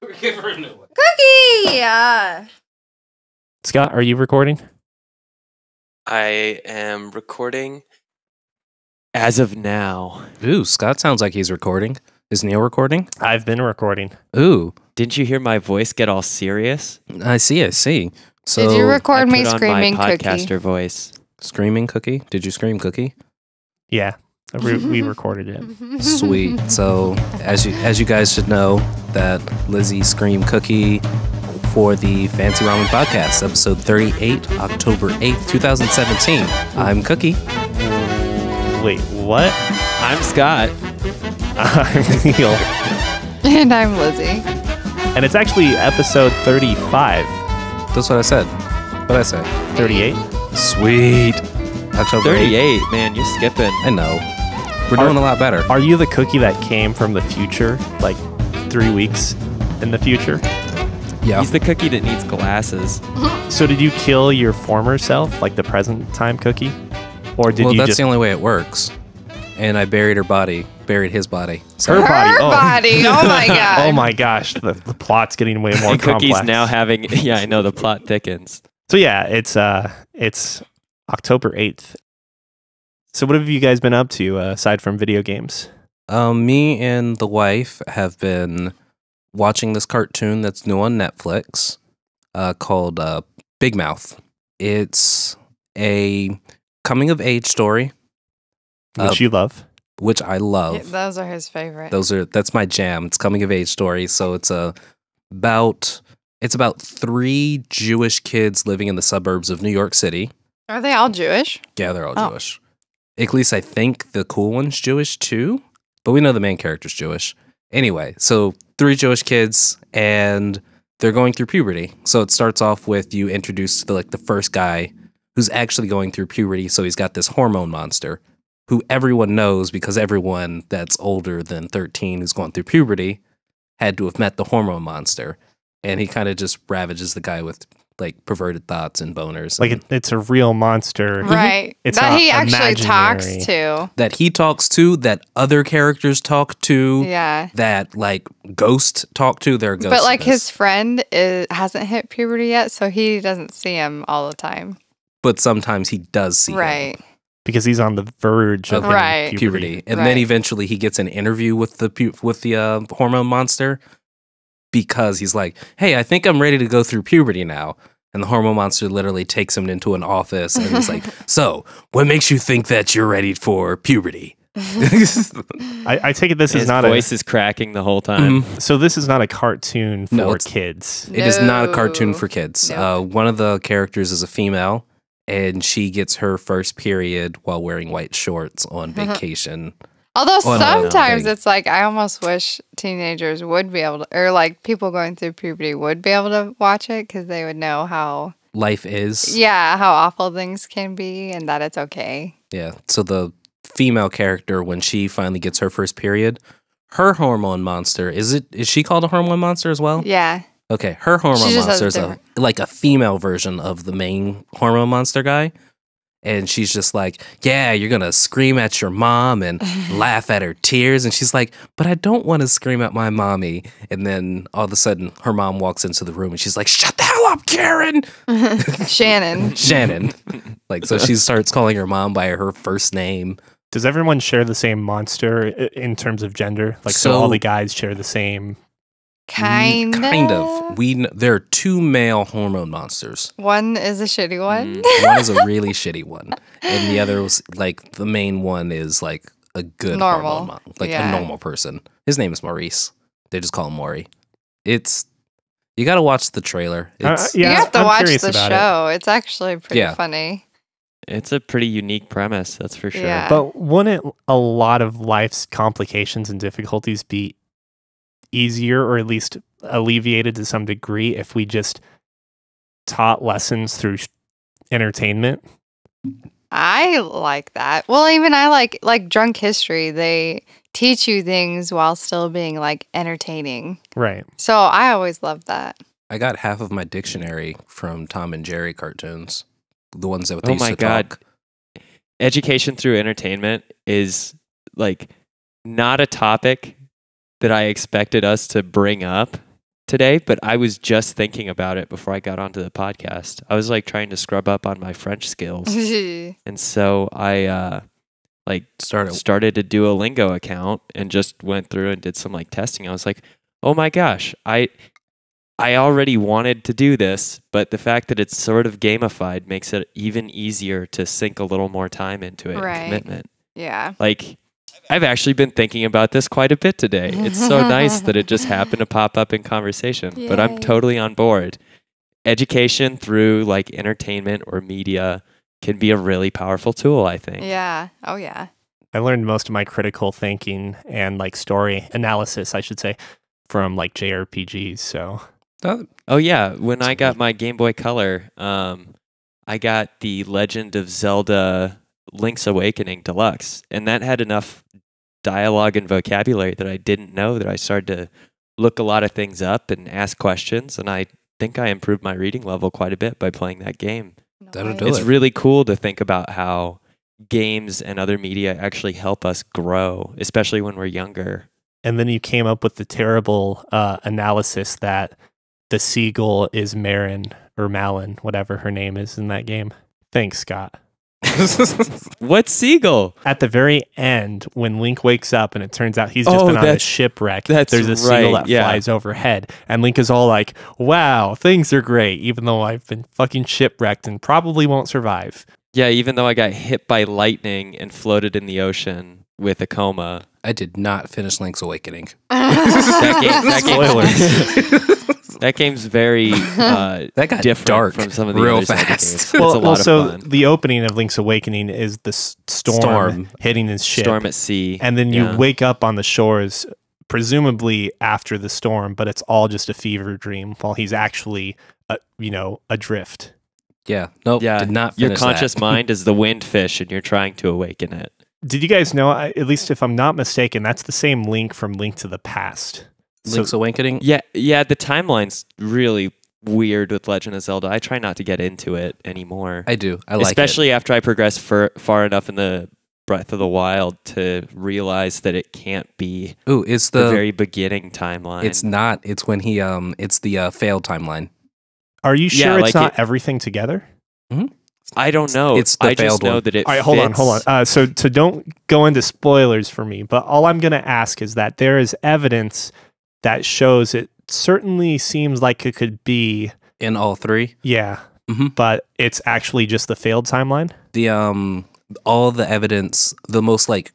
We're giving her a new one. Cookie! Yeah. Scott, are you recording? I am recording as of now. Ooh, Scott sounds like he's recording. Is Nioh recording? I've been recording. Ooh, Didn't you hear my voice get all serious? I see. So, Did you record me I put screaming on my Cookie? podcaster voice. screaming Cookie? Did you scream Cookie? Yeah, we recorded it. Sweet. So, as you guys should know, that Lizzie screamed Cookie for the Fancy Ramen Podcast, episode 38, October 8th, 2017. I'm Cookie. Wait, what? I'm Scott. I'm Neil. And I'm Lizzie. And it's actually episode 35. That's what I said. What'd I say? 38? Sweet. October 8th. 38, man, you're skipping. I know. We're doing a lot better. Are you the Cookie that came from the future, like 3 weeks in the future? Yeah. He's the cookie that needs glasses. So did you kill your former self, like the present time Cookie? Or did Well, you that's just... the only way it works. And I buried his body. Her body. Her Oh. body. Oh my god. Oh my gosh, the plot's getting way more And Cookie's complex. now having... Yeah, I know, the plot thickens. So yeah, it's October 8th. So what have you guys been up to aside from video games? Me and the wife have been watching this cartoon that's new on Netflix called Big Mouth. It's a coming-of-age story, Which you love. which I love. Yeah, those are his favorite. That's my jam. It's coming-of-age story, so it's about 3 Jewish kids living in the suburbs of New York City. Are they all Jewish? Yeah, they're all Oh. Jewish. At least I think the cool one's Jewish too, but we know the main character's Jewish. Anyway, so 3 Jewish kids, and they're going through puberty. So it starts off with you introduced to the first guy who's actually going through puberty. So he's got this hormone monster who everyone knows because everyone that's older than 13 who's going through puberty had to have met the hormone monster. And he kind of just ravages the guy with perverted thoughts and boners. Like it's a real monster. Right. It's that not he actually talks imaginary. to. That he talks to, that other characters talk to, Yeah. that Ghost talk to. They're ghosts. But his friend hasn't hit puberty yet, so he doesn't see him all the time. But sometimes he does see him. Right. Because he's on the verge of Right. hitting Puberty, and Right. then eventually he gets an interview with the hormone monster because he's like, "Hey, I think I'm ready to go through puberty now." And the hormone monster literally takes him into an office and is like, "So, what makes you think that you're ready for puberty?" I take it this His is not voice is cracking the whole time. so this is not a cartoon for No, it's- kids. It is not a No. cartoon for kids. No. One of the characters is a female, and she gets her first period while wearing white shorts on vacation. Although Oh, no, sometimes no. it's I almost wish teenagers would be able to, or people going through puberty would be able to watch it because they would know how, Life is. how awful things can be and that it's okay. Yeah. So the female character, when she finally gets her first period, her hormone monster, is she called a hormone monster as well? Yeah. Okay. Her hormone She just has monster is different- a female version of the main hormone monster guy. And she's just like, "Yeah, you're going to scream at your mom and laugh at her tears." And she's like, "But I don't want to scream at my mommy." And then all of a sudden, her mom walks into the room and she's like, "Shut the hell up, Karen!" Shannon. Shannon. So she starts calling her mom by her first name. Does everyone share the same monster in terms of gender? So So- all the guys share the same. Kind of. There are 2 male hormone monsters. One is a shitty one. One is a really shitty one, and the other was the main one is a good Normal. hormone Yeah. a normal person. His name is Maurice. They just call him Maury. You got to watch the trailer. It's, You have to I'm watch curious the about show. It's actually pretty Yeah. funny. It's a pretty unique premise, that's for sure. Yeah. But wouldn't a lot of life's complications and difficulties be easier or at least alleviated to some degree if we just taught lessons through entertainment? I like that. Well, even I like Drunk History. They teach you things while still being entertaining. Right. So I always love that. I got half of my dictionary from Tom and Jerry cartoons, the ones that Oh they used my to God. talk. Education through entertainment is not a topic that I expected us to bring up today, but I was just thinking about it before I got onto the podcast. I was like trying to scrub up on my French skills. And so I started a Duolingo account and just went through and did some like testing. I was like, oh my gosh, I already wanted to do this, but the fact that it's sort of gamified makes it even easier to sink a little more time into it and commitment. Yeah. Like, I've actually been thinking about this quite a bit today. It's so nice that it just happened to pop up in conversation, but I'm totally on board. Education through like entertainment or media can be a really powerful tool, I think. Yeah. Oh, yeah. I learned most of my critical thinking and like story analysis, I should say, from like JRPGs. So, oh yeah, when I got my Game Boy Color, I got the Legend of Zelda Link's Awakening Deluxe, and that had enough dialogue and vocabulary that I didn't know that I started to look a lot of things up and ask questions, and I think I improved my reading level quite a bit by playing that game. That'll do It's it. really cool to think about how games and other media actually help us grow, especially when we're younger. and then you came up with the terrible analysis that the seagull is Marin or Malin, whatever her name is in that game. Thanks, Scott. What seagull? At the very end, when Link wakes up and it turns out he's just been on a shipwreck, there's a seagull that flies overhead. And Link is all like, wow, things are great, even though I've been fucking shipwrecked and probably won't survive. Yeah, even though I got hit by lightning and floated in the ocean with a coma. I did not finish Link's Awakening. That game's very that got different dark from some of the real other Zelda fast. games. It's a lot of fun. The opening of Link's Awakening is the storm hitting his ship. Storm at sea. And then you wake up on the shores, presumably after the storm, but it's all just a fever dream while he's actually, adrift. Yeah. Nope. Yeah. Did not finish Your conscious that. mind is the windfish and you're trying to awaken it. Did you guys know, at least if I'm not mistaken, that's the same Link from Link to the Past? Link's Awakening? Yeah, the timeline's really weird with Legend of Zelda. I try not to get into it anymore. I do. I like Especially after I progress far enough in the Breath of the Wild to realize that it can't be it's the very beginning timeline. It's not. It's when he it's the failed timeline. Are you sure it's like not everything together? Mm-hmm. I don't know. It's the I just failed know one. that it All right, hold fits. on. So don't go into spoilers for me, but all I'm going to ask is that there is evidence that shows it certainly seems like it could be In all three? Yeah. Mm-hmm. But it's actually just the failed timeline? The all the evidence, the most like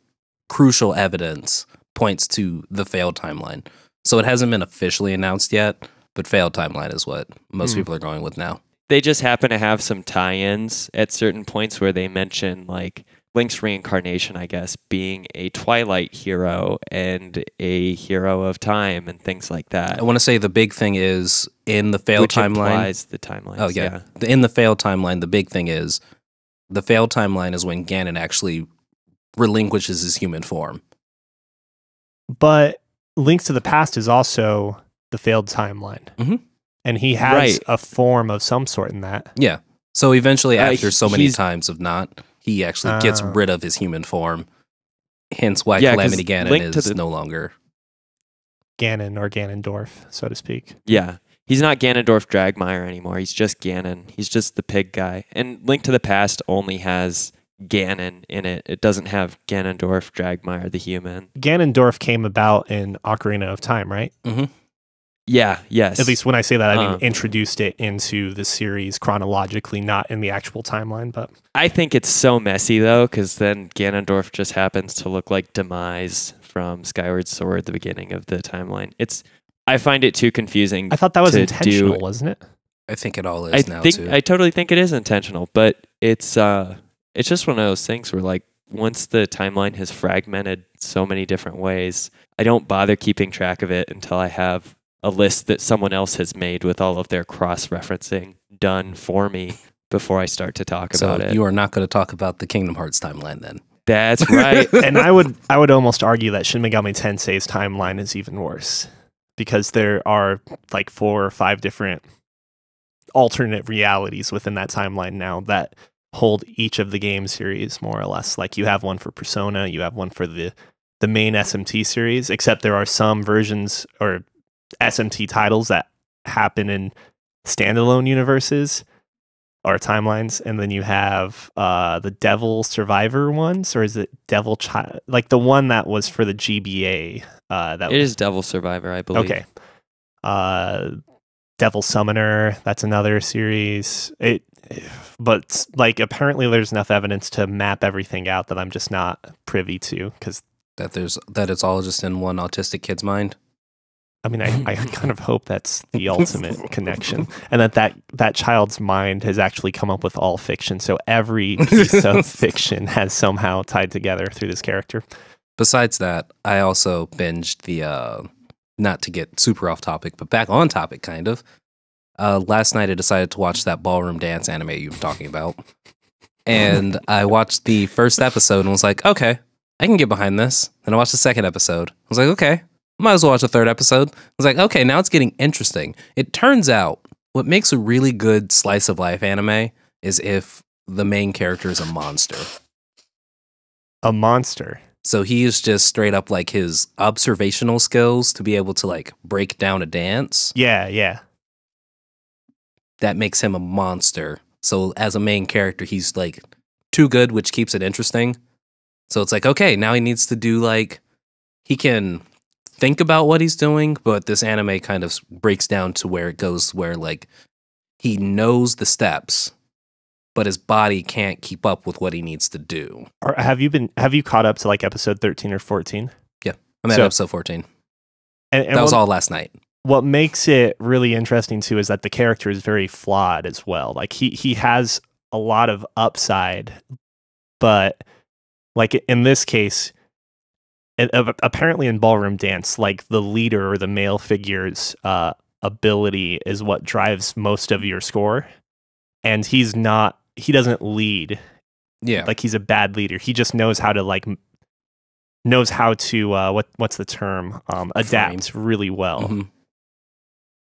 crucial evidence points to the failed timeline. So it hasn't been officially announced yet, but failed timeline is what most people are going with now. They just happen to have some tie-ins at certain points where they mention like Link's reincarnation, I guess, being a Twilight hero and a hero of time and things like that. I want to say the big thing is in the failed Which timeline. implies the timeline. Oh yeah. In the failed timeline, the big thing is the failed timeline is when Ganon actually relinquishes his human form. But Links to the Past is also the failed timeline. Mm-hmm. And he has a form of some sort in that. Yeah. So eventually, after so many he's- times of not, he actually gets rid of his human form. Hence why 'cause Calamity Ganon Link to is the- no longer. Ganon or Ganondorf, so to speak. Yeah. He's not Ganondorf Dragmire anymore. He's just Ganon. He's just the pig guy. And Link to the Past only has Ganon in it. It doesn't have Ganondorf Dragmire the human. Ganondorf came about in Ocarina of Time, right? Mm-hmm. Yeah, yes. At least when I say that, I mean introduced it into the series chronologically, not in the actual timeline. But I think it's so messy though, because then Ganondorf just happens to look like Demise from Skyward Sword, the beginning of the timeline. I find it too confusing. I thought that was to intentional, do. wasn't it? I think it all is too. I totally think it is intentional, but it's just one of those things where like once the timeline has fragmented so many different ways, I don't bother keeping track of it until I have a list that someone else has made with all of their cross-referencing done for me before I start to talk about it. You are not going to talk about the Kingdom Hearts timeline then. That's right. And I would almost argue that Shin Megami Tensei's timeline is even worse because there are like 4 or 5 different alternate realities within that timeline now that hold each of the game series more or less. Like you have one for Persona, you have one for the main SMT series, except there are some versions or SMT titles that happen in standalone universes or timelines, and then you have the Devil Survivor ones, or is it Devil Child? Like the one that was for the GBA. It is Devil Survivor, I believe. Okay. Devil Summoner, that's another series. But like apparently there's enough evidence to map everything out that I'm just not privy to, because that it's all just in one autistic kid's mind. I mean, I kind of hope that's the ultimate connection, and that child's mind has actually come up with all fiction. So every piece of fiction has somehow tied together through this character. Besides that, I also binged the, not to get super off topic, but back on topic, kind of. Last night I decided to watch that ballroom dance anime you were talking about. And I watched the first episode and was like, okay, I can get behind this. Then I watched the second episode. I was like, okay, might as well watch the third episode. I was like, okay, now it's getting interesting. It turns out what makes a really good slice of life anime is if the main character is a monster. A monster? So he is just straight up like his observational skills to be able to like break down a dance. Yeah. That makes him a monster. So as a main character, he's like too good, which keeps it interesting. So it's like, okay, now he needs to do like, he can think about what he's doing, but this anime kind of breaks down to where it goes where like he knows the steps, but his body can't keep up with what he needs to do. Or have you caught up to like episode 13 or 14? Yeah, I'm at episode 14. And that was all last night. What makes it really interesting too is that the character is very flawed as well. Like he has a lot of upside, but like in this case, apparently in ballroom dance, like the leader or the male figure's ability is what drives most of your score, and he doesn't lead. Yeah, like he's a bad leader. He just knows how to what's the term, adapt really well. Mm-hmm.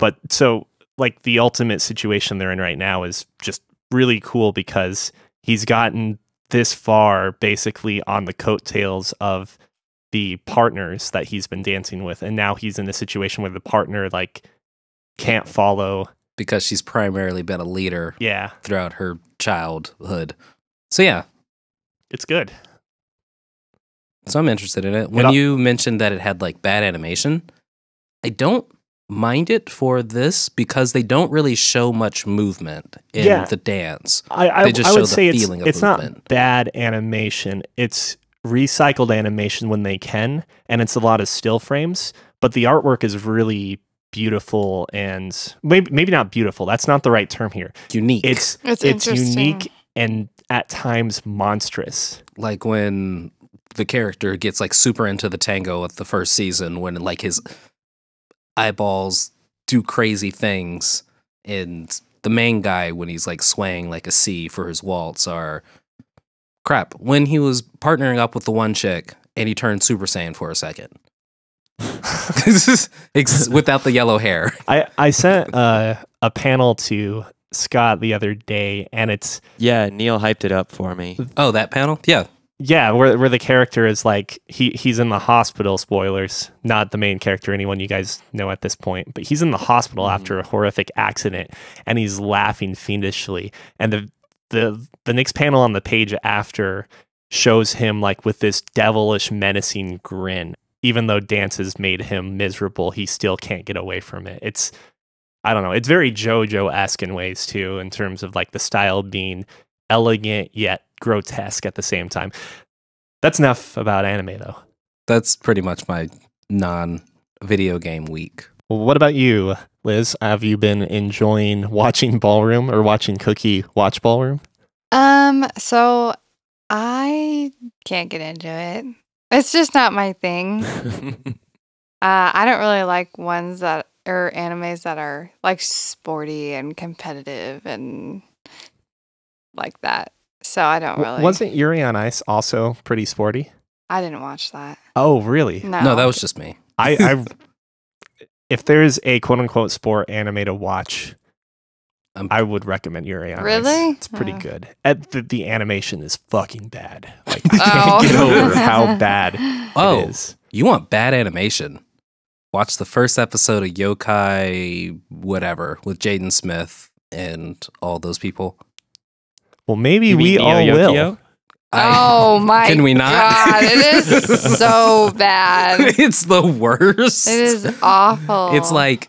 But so like the ultimate situation they're in right now is just really cool because he's gotten this far basically on the coattails of the partners that he's been dancing with, and now he's in a situation where the partner like can't follow because she's primarily been a leader throughout her childhood. So yeah, it's good. So I'm interested in it. When you mentioned that it had like bad animation, I don't mind it for this because they don't really show much movement in the dance. They just show the feeling of movement. It's not bad animation. It's recycled animation when they can, and it's a lot of still frames, but the artwork is really beautiful, and maybe not beautiful. That's not the right term here. Unique. It's unique and at times monstrous. Like when the character gets like super into the tango at the first season, when like his eyeballs do crazy things, and the main guy when he's like swaying like a C for his waltz, are crap. When he was partnering up with the one chick and he turned Super Saiyan for a second. Without the yellow hair. I sent a panel to Scott the other day, and it's Nioh hyped it up for me. Oh, that panel? Yeah, where the character is like he's in the hospital. Spoilers, not the main character, anyone you guys know at this point, but he's in the hospital after a horrific accident, and he's laughing fiendishly. And the next panel on the page after shows him like with this devilish, menacing grin. Even though dance has made him miserable, he still can't get away from it. It's, I don't know, it's very JoJo-esque in ways too, in terms of like the style being elegant yet grotesque at the same time. That's enough about anime though. That's pretty much my non-video game week. Well, what about you, Liz? Have you been enjoying watching Ballroom or watching Cookie watch Ballroom? So I can't get into it. It's just not my thing. I don't really like ones that are animes that are like sporty and competitive and like that. So I don't really. Wasn't Yuri on Ice also pretty sporty? I didn't watch that. Oh, really? No, that was just me. I if there's a quote unquote sport anime to watch, I would recommend Yuri on Ice. Really? It's pretty good. The animation is fucking bad. Like I can't get over how bad it is. You want bad animation? watch the first episode of Yokai whatever with Jaden Smith and all those people. Well, maybe You we mean all Nioh, will. Yokio? Oh my Can we not? God, it is so bad. It's the worst. It is awful. It's like,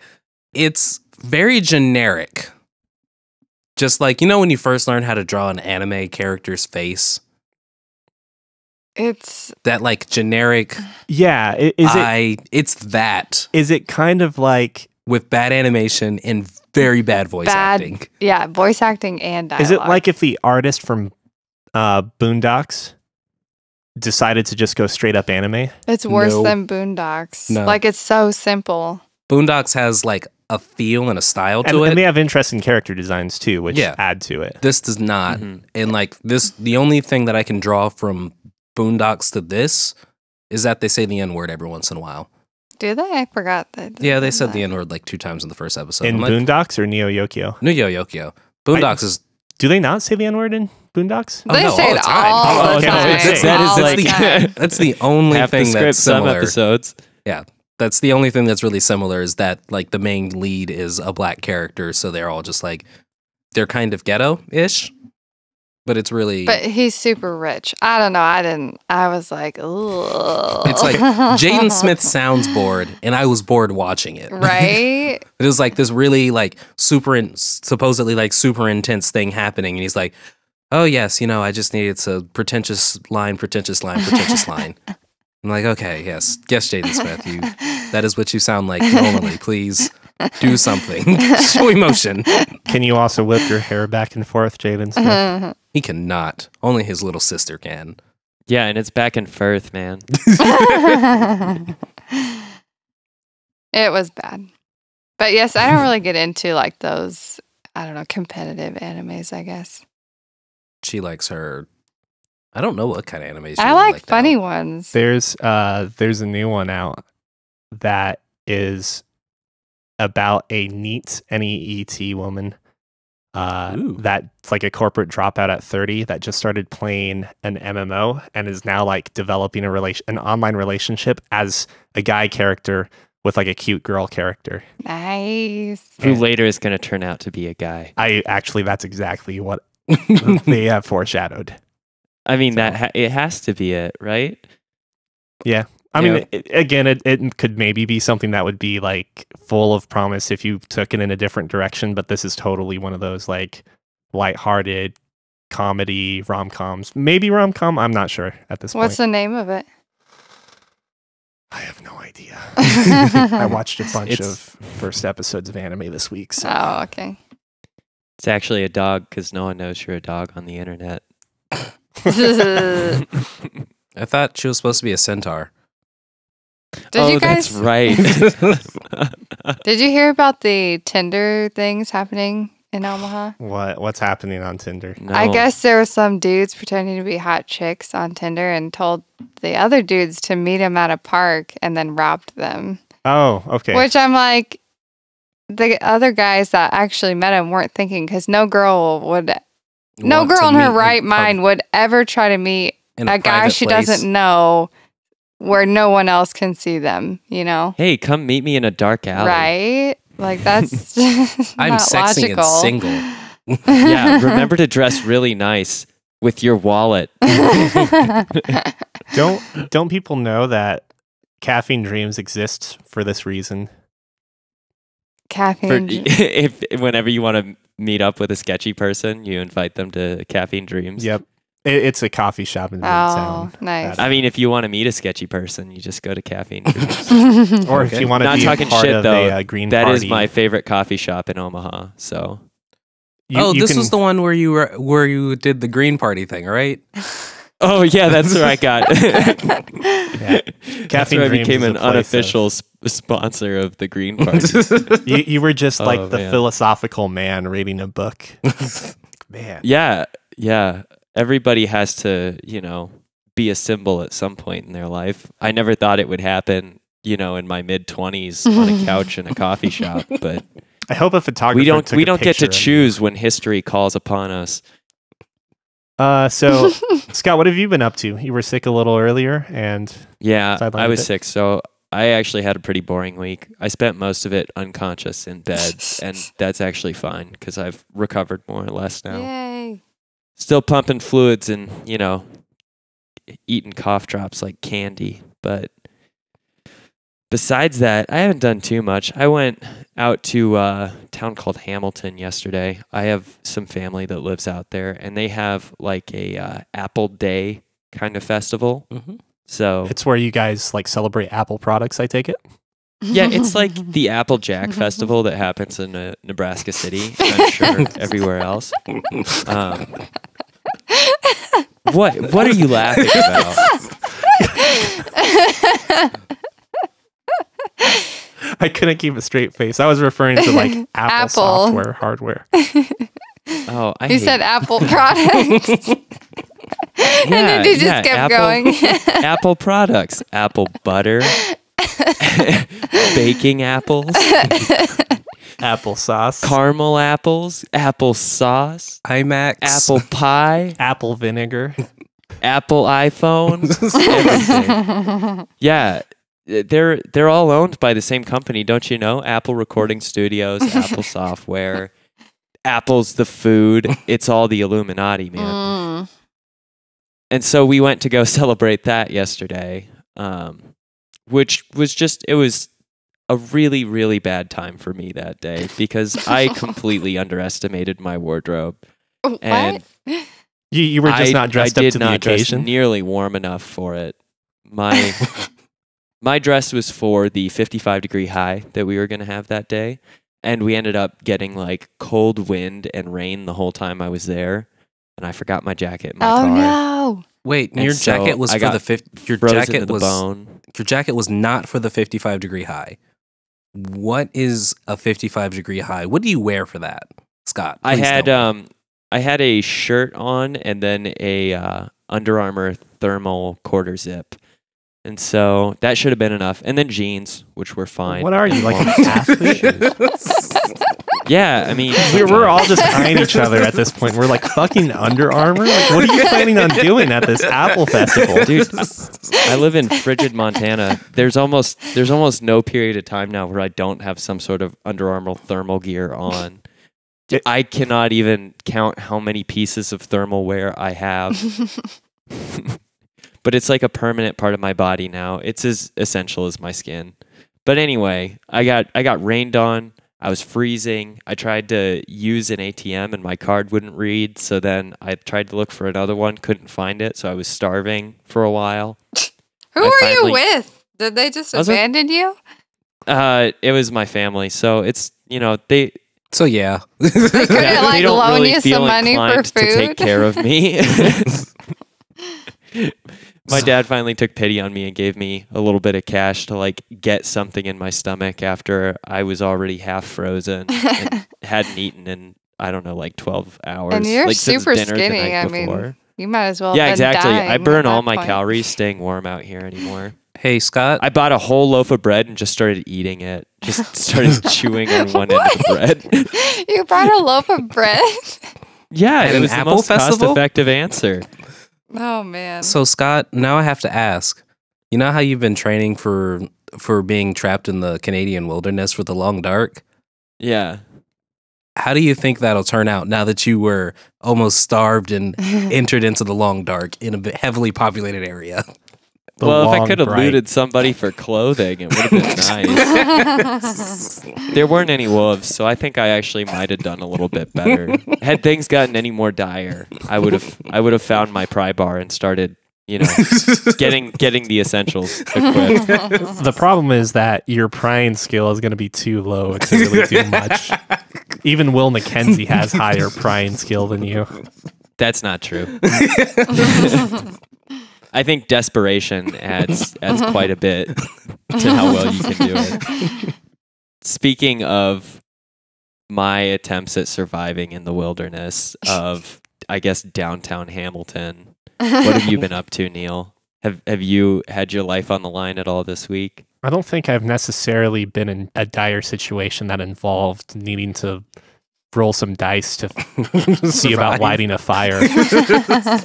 it's very generic. Just like, you know, when you first learn how to draw an anime character's face, it's that like generic Yeah, it's that is it kind of like, with bad animation and very bad voice acting. Yeah, voice acting and dialogue. is it like if the artist from Boondocks decided to just go straight up anime? It's worse No. than Boondocks. No. Like, it's so simple. Boondocks has like a feel and a style to And it. they have interesting character designs too, which Yeah. add to it. This does not. Mhm. And like this, the only thing that I can draw from Boondocks to this is that they say the N word every once in a while. Do they? I forgot that. Yeah, they said the N word like 2 times in the first episode. In I'm like, Boondocks or Nioh Yokio? Nioh Yokio. Boondocks is Do they not say the N word in Boondocks? Oh, They no, say all it the time. all Oh, the okay, time. that's- that is All the like- time. that's the only Half the thing that's script, some similar. episodes. That's the only thing that's really similar is that like the main lead is a black character, so they're all just like they're kind of ghetto-ish, but it's really But he's super rich. I don't know. I was like, ugh. it's like Jaden Smith sounds bored, and I was bored watching it. Right? It was like this really like supposedly like super intense thing happening, and he's like, "Oh yes, you know, I just needed to pretentious line." I'm like, okay, yes, Jaden Smith, that is what you sound like normally. Please do something, show emotion. Can you also whip your hair back and forth, Jaden Smith? He cannot. Only his little sister can. Yeah, and it's back and forth, man. It was bad. But yes, I don't really get into like those, I don't know, competitive animes, I guess. She likes her. I don't know what kind of animation. I like funny ones. There's a new one out that is about a NEET, N-E-E-T woman that's like a corporate dropout at 30 that just started playing an MMO and is now like developing an online relationship as a guy character with like a cute girl character. Nice. Who later is going to turn out to be a guy. That's exactly what they have foreshadowed. I mean, it has to be it, right? Yeah. I mean, it could maybe be something that would be like full of promise if you took it in a different direction, but this is totally one of those like lighthearted comedy rom-coms. Maybe rom-com, I'm not sure at this What's point. the name of it? I have no idea. I watched a bunch It's- of first episodes of anime this week. So. Oh, okay. It's actually a dog because no one knows you're a dog on the internet. Did I thought she was supposed to be a centaur. you guys That's right. Did you hear about the Tinder things happening in Omaha? What's happening on Tinder? No. I guess there were some dudes pretending to be hot chicks on Tinder and told the other dudes to meet them at a park and then robbed them. Oh, okay. Which I'm like, the other guys that actually met him weren't thinking because no girl in her right mind would ever try to meet a guy she doesn't know where no one else can see them, you know? Hey, come meet me in a dark alley. Right? Like, that's just I'm not sexing logical. and single. Yeah, remember to dress really nice with your wallet. Don't people know that caffeine dreams exist for this reason? Caffeine. if whenever you want to meet up with a sketchy person, you invite them to Caffeine Dreams. Yep. It's a coffee shop in Oh, Midtown. nice. I mean, if you want to meet a sketchy person, you just go to Caffeine Dreams. Or if you want to Not be talking a part shit, of though. a green That party. is my favorite coffee shop in Omaha. So You Was the one where you did the green party thing, right? oh yeah, that's where I got. Yeah. That's Caffeine where I Dreams became is a an place unofficial sponsor of the Green Party. You were just like Oh, the man. philosophical man reading a book. Man. Yeah. Everybody has to, be a symbol at some point in their life. I never thought it would happen, in my mid-20s on a couch in a coffee shop, but I hope a photographer we don't took a get to picture of you. choose when history calls upon us. So, Scott, what have you been up to? You were sick a little earlier, and Yeah, Sidelined I a was bit? sick, so I actually had a pretty boring week. I spent most of it unconscious in bed, and that's actually fine because I've recovered more or less now. Yay. Still pumping fluids and, eating cough drops like candy. But besides that, I haven't done too much. I went out to a town called Hamilton yesterday. I have some family that lives out there, and they have like a Apple Day kind of festival. Mm-hmm. So It's where you guys like celebrate Apple products, I take it? yeah, it's like the Applejack Festival that happens in Nebraska City. I'm sure everywhere else. What are you laughing about? I couldn't keep a straight face. I was referring to like Apple software, hardware. Oh, You said Apple products. And then you just kept going. Apple products, apple butter, baking apples, Apple sauce, caramel apples, apple sauce, IMAX, apple pie, apple vinegar. Apple iPhones, everything. Yeah, they're all owned by the same company, don't you know? Apple Recording Studios, Apple Software, Apple's the food. It's all the Illuminati, man. And so we went to go celebrate that yesterday, which was it was a really, really bad time for me that day because I completely underestimated my wardrobe. And What? You were just not dressed up to the occasion? Dress nearly warm enough for it. My dress was for the 55-degree high that we were going to have that day. And we ended up getting like cold wind and rain the whole time I was there. And I forgot my jacket in my car. Oh no! Wait, And your so jacket was I for got the 50. Your frozen jacket to the was bone. your jacket was not for the 55-degree high. What is a 55-degree high? What do you wear for that, Scott? I Please had tell me. I had a shirt on and then a Under Armour thermal quarter zip. And so that should have been enough. And then jeans, which were fine. What are you, like an athlete? Yeah, I mean... We're all just eyeing each other at this point. We're like, fucking Under Armour? Like, what are you planning on doing at this Apple Festival? Dude, I live in frigid Montana. There's almost no period of time now where I don't have some sort of Under Armour thermal gear on. I cannot even count how many pieces of thermal wear I have. But it's like a permanent part of my body now. It's as essential as my skin. But anyway, I got rained on. I was freezing. I tried to use an ATM and my card wouldn't read. So then I tried to look for another one, couldn't find it. So I was starving for a while. Who were you with? Did they just abandon you? It was my family. So it's, they... So yeah. They couldn't they don't loan really you feel some money for inclined food? to take care of me. My dad finally took pity on me and gave me a little bit of cash to like get something in my stomach after I was already half frozen and hadn't eaten in, I don't know, like 12 hours. And you're like, since super dinner the skinny. night I before. mean, you might as well. Yeah, have been exactly. dying I burn at all that my point. calories staying warm out here anymore. Hey, Scott. I bought a whole loaf of bread and just started eating it. Just started chewing on one end of the bread. You brought a loaf of bread? Yeah, At it an was the Apple most festival? cost-effective answer. Oh man. So Scott, now I have to ask. You know how you've been training for being trapped in the Canadian wilderness for the long dark? Yeah. How do you think that'll turn out now that you were almost starved and entered into the long dark in a heavily populated area? Well, if I could have looted somebody for clothing, it would have been nice. There weren't any wolves, so I think I actually might have done a little bit better. Had things gotten any more dire, I would have found my pry bar and started, getting the essentials equipped. The problem is that your prying skill is going to be too low to really do much. Even Will McKenzie has higher prying skill than you. That's not true. I think desperation adds quite a bit to how well you can do it. Speaking of my attempts at surviving in the wilderness of, I guess, downtown Hamilton, what have you been up to, Neil? Have you had your life on the line at all this week? I don't think I've necessarily been in a dire situation that involved needing to roll some dice to see about lighting a fire.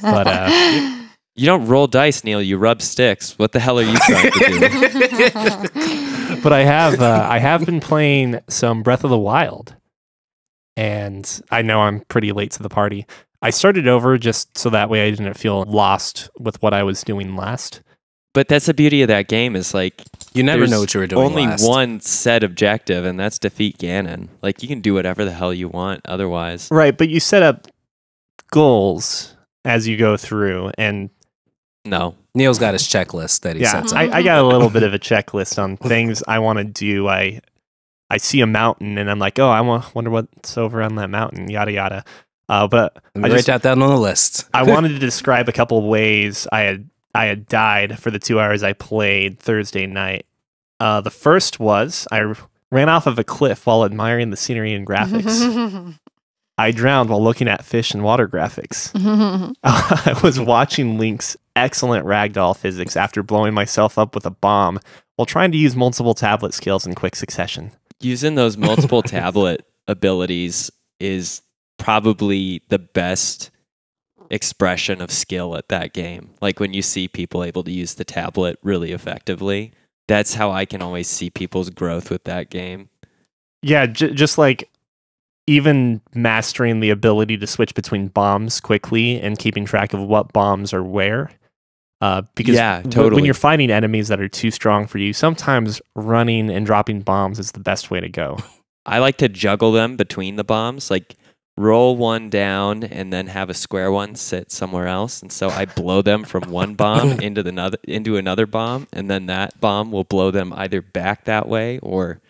But You don't roll dice, Neil. You rub sticks. What the hell are you trying to do? But I have been playing some Breath of the Wild, and I know I'm pretty late to the party. I started over just so that way I didn't feel lost with what I was doing last. But that's the beauty of that game is like You never know what you were doing only last. one set objective, and that's defeat Ganon. Like you can do whatever the hell you want otherwise. Right, but you set up goals as you go through, and No. Neil's got his checklist that he sets up. I got a little bit of a checklist on things I want to do. I see a mountain, and I'm like, oh, wonder what's over on that mountain, yada yada. But Write that down on the list. I wanted to describe a couple ways I had died for the 2 hours I played Thursday night. The first was I ran off of a cliff while admiring the scenery and graphics. I drowned while looking at fish and water graphics. I was watching Link's excellent ragdoll physics after blowing myself up with a bomb while trying to use multiple tablet skills in quick succession. Using those multiple tablet abilities is probably the best expression of skill at that game. Like when you see people able to use the tablet really effectively, that's how I can always see people's growth with that game. Yeah, just like even mastering the ability to switch between bombs quickly and keeping track of what bombs are where. Because totally. When you're fighting enemies that are too strong for you, sometimes running and dropping bombs is the best way to go. I like to juggle them between the bombs, like roll one down and then have a square one sit somewhere else. And so I blow them from one bomb into another bomb, and then that bomb will blow them either back that way or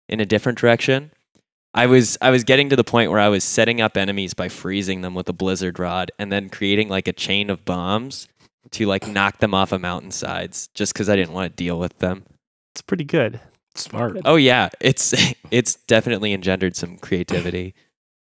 in a different direction. I was getting to the point where I was setting up enemies by freezing them with a blizzard rod and then creating like a chain of bombs to like knock them off of mountainsides just because I didn't want to deal with them. It's pretty good. Smart. Oh yeah, it's definitely engendered some creativity.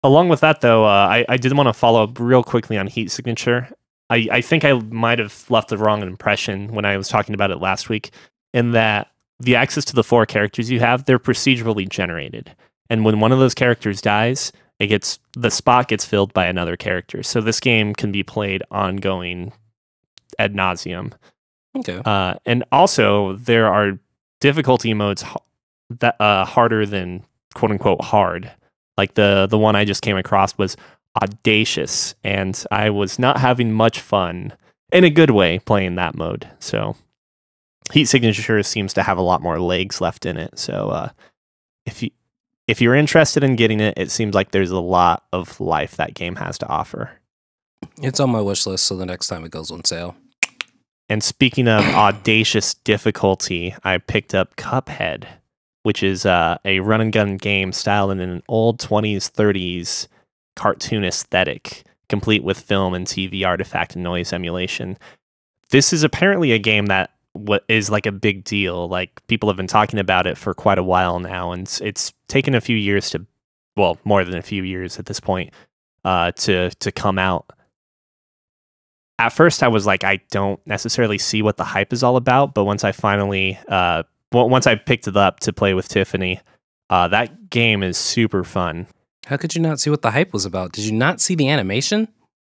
Along with that, though, I did want to follow up real quickly on heat signature. I think I might have left the wrong impression when I was talking about it last week, in that the access to the 4 characters you have, they're procedurally generated. And when one of those characters dies, the spot gets filled by another character. So this game can be played ongoing ad nauseum. Okay. And also, there are difficulty modes that harder than quote unquote hard. Like the one I just came across was audacious, and I was not having much fun in a good way playing that mode. So heat signature seems to have a lot more legs left in it. So if you're interested in getting it, it seems like there's a lot of life that game has to offer. It's on my wish list, so the next time it goes on sale. And speaking of audacious difficulty, I picked up Cuphead, which is a run and gun game styled in an old 20s, 30s cartoon aesthetic, complete with film and TV artifact and noise emulation. This is apparently a game that is like a big deal. Like people have been talking about it for quite a while now, and it's taken a few years more than a few years at this point, to come out. At first, I was like, I don't necessarily see what the hype is all about, but once I finally once I picked it up to play with Tiffany, that game is super fun. How could you not see what the hype was about? Did you not see the animation?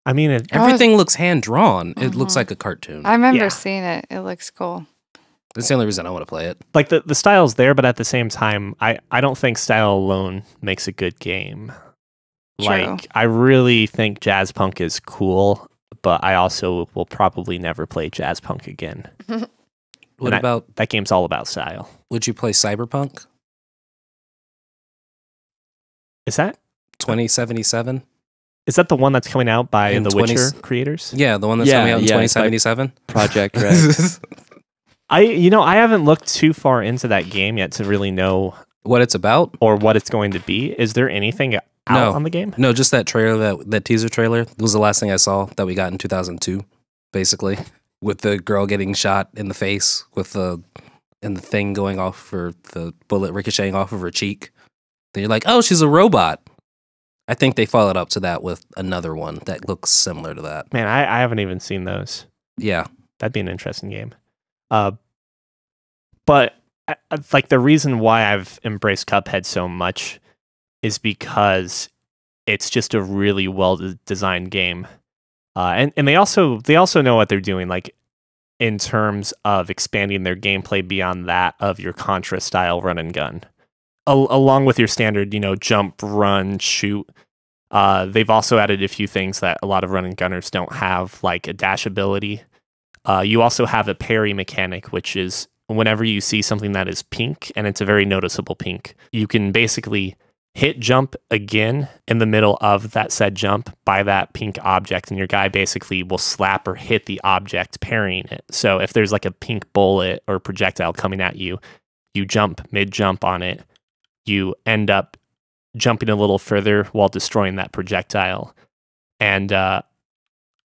I mean, Everything looks hand-drawn. It looks like a cartoon. I remember seeing it. It looks cool. That's the only reason I want to play it. like the style's there, but at the same time, I don't think style alone makes a good game. True. Like, I really think jazz punk is cool, but I also will probably never play jazz punk again. What about, that game's all about style. would you play Cyberpunk Is that 2077? the one that's coming out by In the 20 Witcher creators? Yeah, the one that's Yeah, coming out in yeah, it's like- 2077? Project Red. I haven't looked too far into that game yet to really know What it's about? or what it's going to be. Is there anything out No. on the game? No, just that trailer, that teaser trailer was the last thing I saw that we got in 2002, basically, with the girl getting shot in the face and the thing going off for the bullet ricocheting off of her cheek. Then you're like, oh, she's a robot. I think they followed up to that with another one that looks similar to that. Man, I haven't even seen those. Yeah. That'd be an interesting game. But like the reason why I've embraced Cuphead so much is because it's just a really well designed game. And they also know what they're doing, like in terms of expanding their gameplay beyond that of your Contra style run and gun, along with your standard, jump, run, shoot. They've also added a few things that a lot of run and gunners don't have, like a dash ability. You also have a parry mechanic, which is whenever you see something that is pink, and it's a very noticeable pink, you can basically hit jump again in the middle of that said jump by that pink object, and your guy basically will slap or hit the object parrying it. So if there's like a pink bullet or projectile coming at you, you jump mid-jump on it, you end up jumping a little further while destroying that projectile. And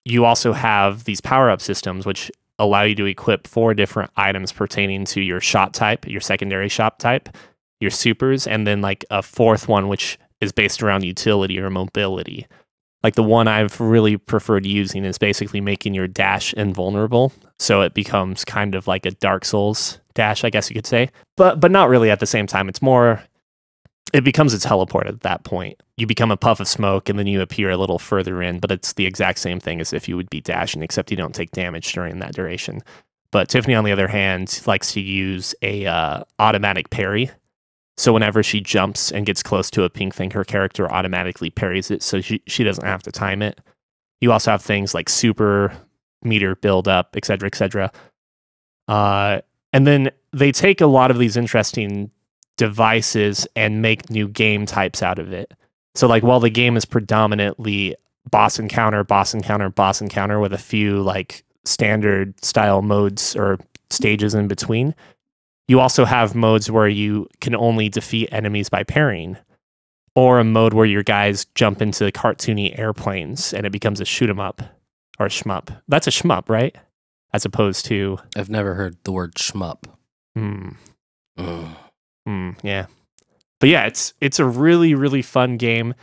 you also have these power-up systems, which allow you to equip 4 different items pertaining to your shot type, your secondary shot type, your supers, and then like a 4th one, which is based around utility or mobility. Like the one I've really preferred using is basically making your dash invulnerable. So it becomes kind of like a Dark Souls dash, I guess you could say, but not really at the same time. It becomes a teleport at that point. You become a puff of smoke and then you appear a little further in, but it's the exact same thing as if you would be dashing, except you don't take damage during that duration. But Tiffany, on the other hand, likes to use a automatic parry. So whenever she jumps and gets close to a pink thing, her character automatically parries it, so she doesn't have to time it. You also have things like super meter build up, etc., etc. And then they take a lot of these interesting devices and make new game types out of it. So like while the game is predominantly boss encounter, boss encounter, boss encounter with a few like standard style modes or stages in between, you also have modes where you can only defeat enemies by parrying, or a mode where your guys jump into cartoony airplanes and it becomes a shoot 'em up or a shmup. That's a shmup, right? As opposed to... I've never heard the word shmup. Yeah. But yeah, it's a really, really fun game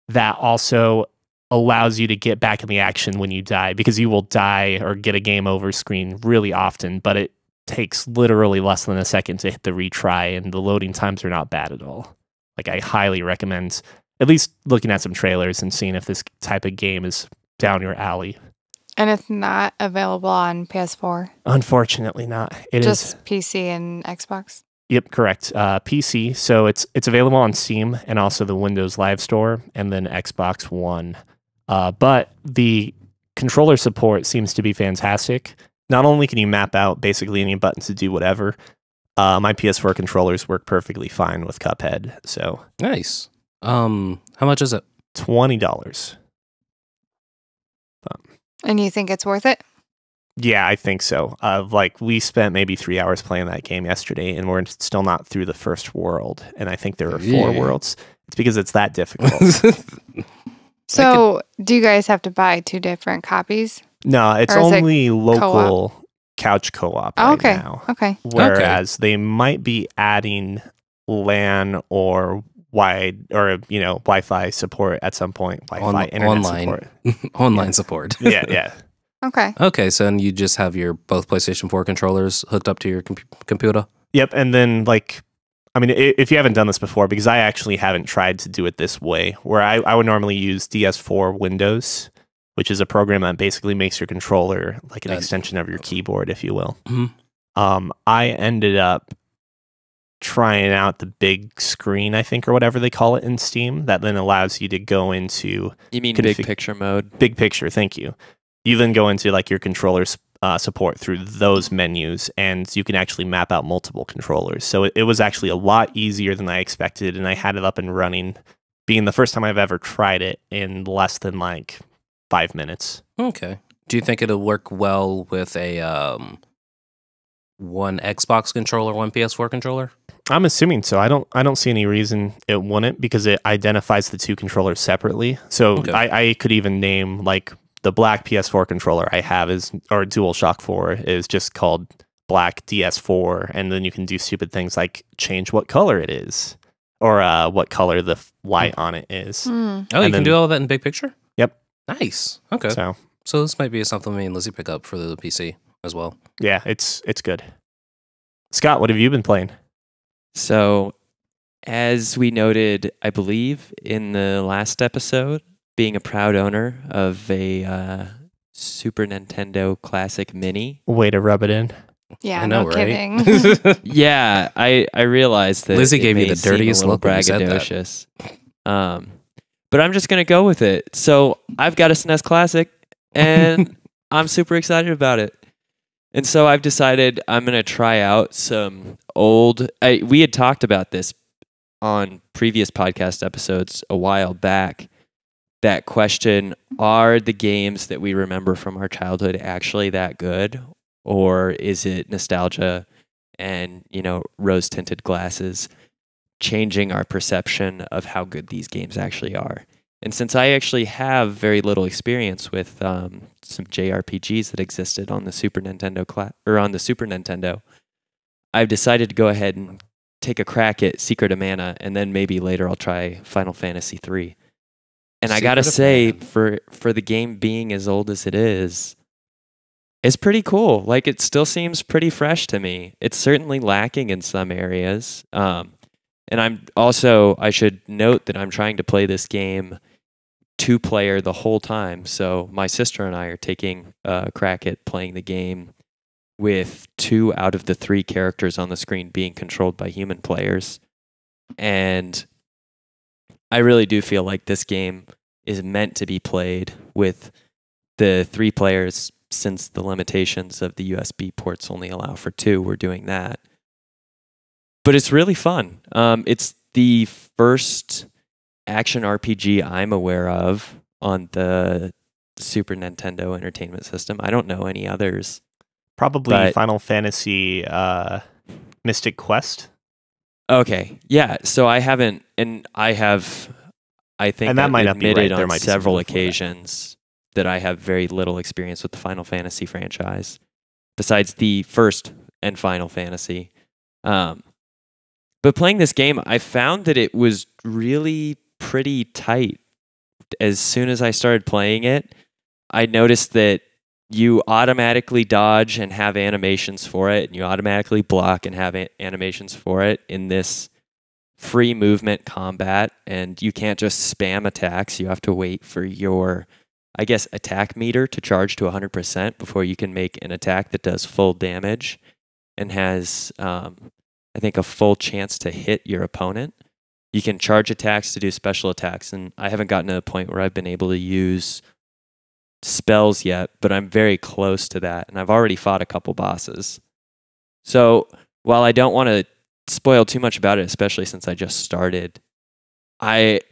that also allows you to get back in the action when you die, because you will die or get a game over screen really often, but it takes literally less than a second to hit the retry, and the loading times are not bad at all. Like, I highly recommend at least looking at some trailers and seeing if this type of game is down your alley. And it's not available on PS4? Unfortunately not. It Just is PC and Xbox? Yep, correct. PC, so it's available on Steam and also the Windows Live Store, and then Xbox One. But the controller support seems to be fantastic. Not only can you map out basically any button to do whatever, my PS4 controllers work perfectly fine with Cuphead. So nice. How much is it? $20. And you think it's worth it? Yeah, I think so. Like, we spent maybe 3 hours playing that game yesterday, and we're still not through the first world. And I think there are 4 worlds. It's because it's that difficult. So, do you guys have to buy 2 different copies? No, it's only local couch co-op right now. Okay. Whereas they might be adding LAN or Wi-Fi support at some point. Wi-Fi internet support. Online support. Yeah. Okay. Okay, so then you just have your both PlayStation 4 controllers hooked up to your computer? Yep, and then if you haven't done this before, because I actually haven't tried to do it this way, where I would normally use DS4 Windows, which is a program that basically makes your controller like an extension of your keyboard, if you will. Mm-hmm. I ended up trying out the big screen, I think, or whatever they call it in Steam, that then allows you to go into... You mean big picture mode? Big picture, thank you. You then go into like your controller's support through those menus, and you can actually map out multiple controllers. So it was actually a lot easier than I expected, and I had it up and running, being the first time I've ever tried it, in less than like 5 minutes. Okay. Do you think it'll work well with a one Xbox controller, one PS4 controller? I'm assuming so. I don't see any reason it wouldn't, because it identifies the 2 controllers separately. So okay. I could even name like the black PS4 controller I have or DualShock 4 is just called black DS4, and then you can do stupid things like change what color it is, or what color the light on it is. Oh, you can do all that in big picture? Yep. Nice. Okay. So this might be something me and Lizzie pick up for the PC as well. Yeah, it's good. Scott, what have you been playing? So, as we noted, I believe, in the last episode, being a proud owner of a Super Nintendo Classic Mini. Way to rub it in. Yeah, I know, no right? kidding. Yeah, I realized that Lizzie it gave you may the seem a dirtiest little look when you said that. braggadocious. But I'm just gonna go with it. So I've got a SNES Classic, and I'm super excited about it. And so I've decided I'm gonna try out some old. We had talked about this on previous podcast episodes a while back. That question: are the games that we remember from our childhood actually that good, or is it nostalgia and rose-tinted glasses changing our perception of how good these games actually are? And since I actually have very little experience with some JRPGs that existed on the Super Nintendo, I've decided to go ahead and take a crack at Secret of Mana, and then maybe later I'll try Final Fantasy III. And I gotta say, for the game being as old as it is, it's pretty cool. Like, it still seems pretty fresh to me. It's certainly lacking in some areas. And I should note that I'm trying to play this game 2-player the whole time. So my sister and I are taking a crack at playing the game with 2 out of the 3 characters on the screen being controlled by human players. And I really do feel like this game is meant to be played with the 3 players, since the limitations of the USB ports only allow for 2. We're doing that. But it's really fun. It's the first action RPG I'm aware of on the Super Nintendo Entertainment System. I don't know any others. Probably Final Fantasy Mystic Quest. Okay. Yeah. So I haven't, and I have, I think, and that might not be admitted right. There on might be several occasions that I have very little experience with the Final Fantasy franchise, besides the first and Final Fantasy. But playing this game, I found that it was really pretty tight. As soon as I started playing it, I noticed that you automatically dodge and have animations for it, and you automatically block and have animations for it in this free movement combat, and you can't just spam attacks. You have to wait for your, I guess, attack meter to charge to 100% before you can make an attack that does full damage and has, I think, a full chance to hit your opponent. You can charge attacks to do special attacks, and I haven't gotten to the point where I've been able to use spells yet, but I'm very close to that, and I've already fought a couple bosses. So while I don't want to spoil too much about it, especially since I just started,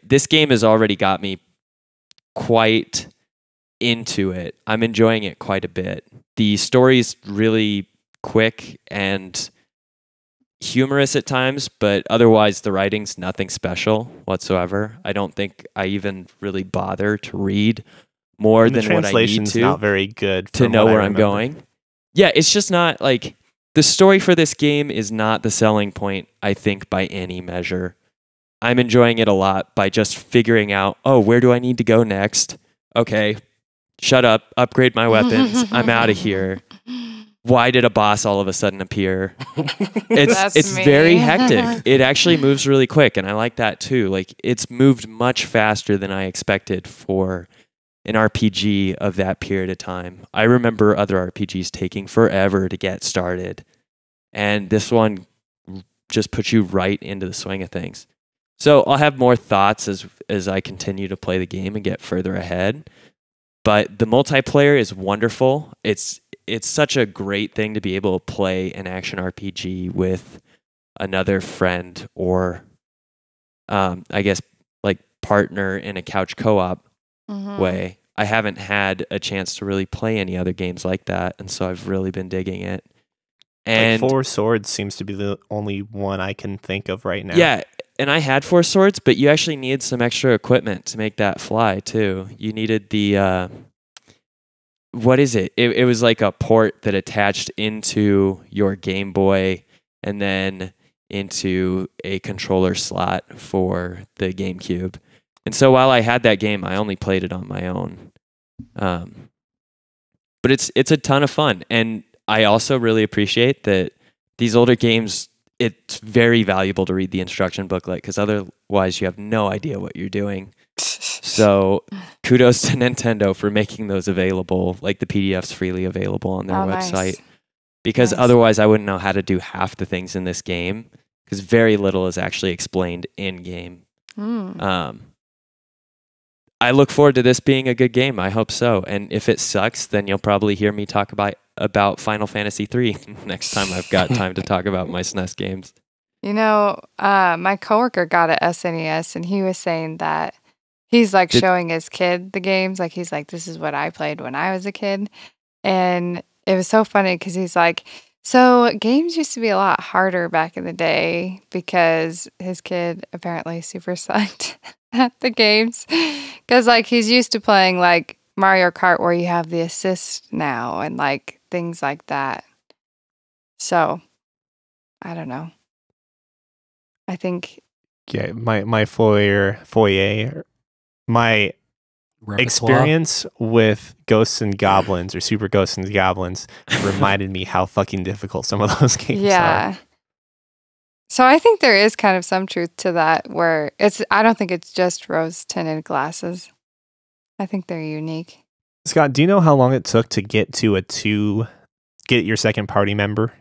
this game has already got me quite into it. I'm enjoying it quite a bit. The story's really quick and humorous at times, but otherwise the writing's nothing special whatsoever. I don't think I even really bother to read more than what I need translation's to. Not very good to know where I'm going. Yeah, it's just not like the story for this game is not the selling point, I think, by any measure. I'm enjoying it a lot by just figuring out, oh, where do I need to go next? Okay, shut up, upgrade my weapons, I'm out of here. Why did a boss all of a sudden appear? It's very hectic. It actually moves really quick, and I like that too. Like, it's moved much faster than I expected for an RPG of that period of time. I remember other RPGs taking forever to get started, and this one just puts you right into the swing of things. So I'll have more thoughts as I continue to play the game and get further ahead. But the multiplayer is wonderful. It's such a great thing to be able to play an action RPG with another friend or, I guess, like partner in a couch co-op way. I haven't had a chance to really play any other games like that, and so I've really been digging it. And Four Swords seems to be the only one I can think of right now. Yeah, and I had Four Swords, but you actually needed some extra equipment to make that fly too. You needed the what is it? It was like a port that attached into your Game Boy and then into a controller slot for the GameCube. And so while I had that game, I only played it on my own. But it's a ton of fun. And I also really appreciate that these older games, it's very valuable to read the instruction booklet because otherwise you have no idea what you're doing. So kudos to Nintendo for making those available, like the PDFs freely available on their website. Nice. Because Nice. otherwise I wouldn't know how to do half the things in this game, because very little is actually explained in game. I look forward to this being a good game. I hope so. And if it sucks, then you'll probably hear me talk about Final Fantasy III next time I've got time to talk about my SNES games. You know, my coworker got an SNES, and he was saying that he's like showing his kid the games. Like he's like, this is what I played when I was a kid. And it was so funny because he's like, so games used to be a lot harder back in the day because his kid apparently super sucked at the games. Because like he's used to playing like Mario Kart where you have the assist now and like things like that. So I don't know. I think Yeah, my Repertoire. experience with Ghosts and Goblins or Super Ghosts and Goblins reminded me how fucking difficult some of those games are. So I think there is kind of some truth to that where I don't think it's just rose tinted glasses. I think they're unique. Scott, do you know how long it took to get to get your second party member?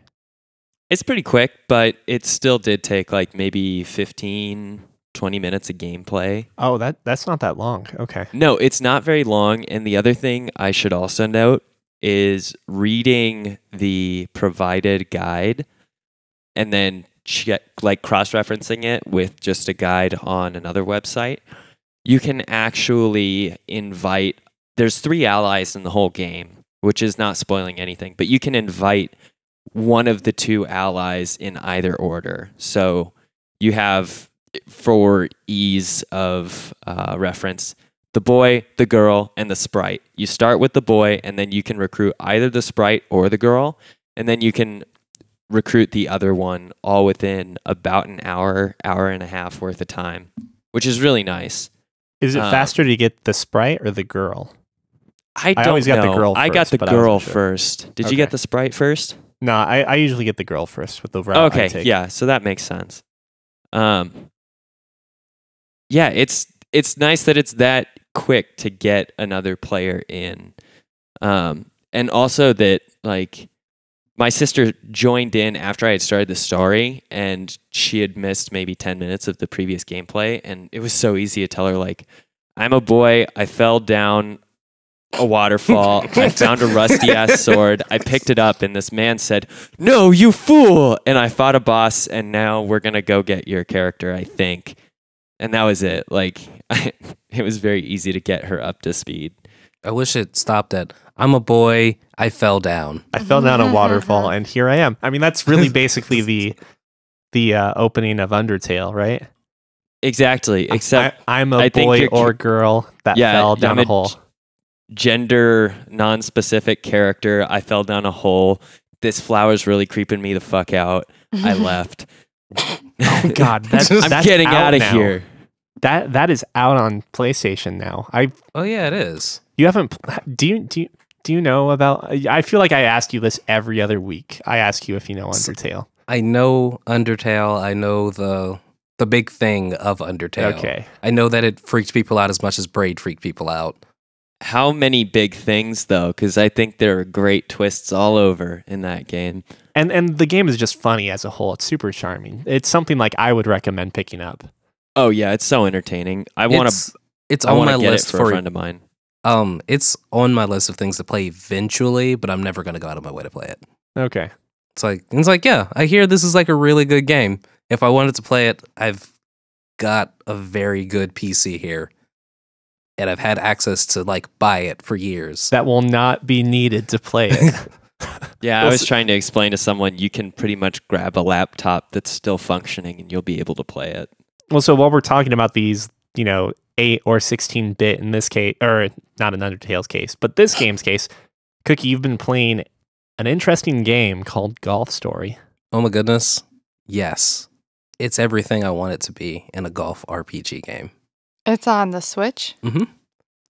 It's pretty quick, but it still did take like maybe 15, 20 minutes of gameplay. Oh, that's not that long. Okay. No, it's not very long. And the other thing I should also note is reading the provided guide and then like cross-referencing it with just a guide on another website. You can actually invite, there's 3 allies in the whole game, which is not spoiling anything, but you can invite one of the 2 allies in either order. So you have, for ease of reference, the boy, the girl, and the sprite. You start with the boy, and then you can recruit either the sprite or the girl, and then you can recruit the other one all within about an hour and a half worth of time, which is really nice. Is it faster to get the sprite or the girl? I don't always got know. the girl I got first, the but I girl wasn't sure. first. Did you get the sprite first? No, I usually get the girl first with the route I Okay, take. yeah, so that makes sense. Yeah, it's nice that it's that quick to get another player in. And also that like my sister joined in after I had started the story and she had missed maybe 10 minutes of the previous gameplay, and it was so easy to tell her like, I'm a boy, I fell down a waterfall, I found a rusty ass sword, I picked it up and this man said, "No, you fool!" And I fought a boss and now we're gonna go get your character, I think. And that was it. Like it was very easy to get her up to speed. I wish it stopped at, I'm a boy, I fell down. I fell down a waterfall and here I am. I mean, that's really basically the opening of Undertale, right? Exactly. Except I'm a boy or girl that fell down a hole. Gender non-specific character. I fell down a hole. This flower's really creeping me the fuck out. I left. Oh God, that's getting out of now. here. That is out on PlayStation now. Oh yeah, it is. You haven't? Do you know about? I feel like I ask you this every other week. I ask you if you know Undertale. I know Undertale. I know the big thing of Undertale. Okay. I know that it freaked people out as much as Braid freaked people out. How many big things though? Because I think there are great twists all over in that game. And the game is just funny as a whole. It's super charming. It's something like I would recommend picking up. Oh yeah, it's so entertaining. I want to. It's on my get list it for a friend of mine. It's on my list of things to play eventually, but I'm never gonna go out of my way to play it. Okay. It's like yeah, I hear this is like a really good game. If I wanted to play it, I've got a very good PC here. And I've had access to like buy it for years. That will not be needed to play it. Yeah, I was trying to explain to someone you can pretty much grab a laptop that's still functioning and you'll be able to play it. Well, so while we're talking about these, 8 or 16-bit in this case, or not in Undertale's case, but this game's case, Cookie, you've been playing an interesting game called Golf Story. Oh my goodness. Yes. It's everything I want it to be in a golf RPG game. It's on the Switch. Mm-hmm.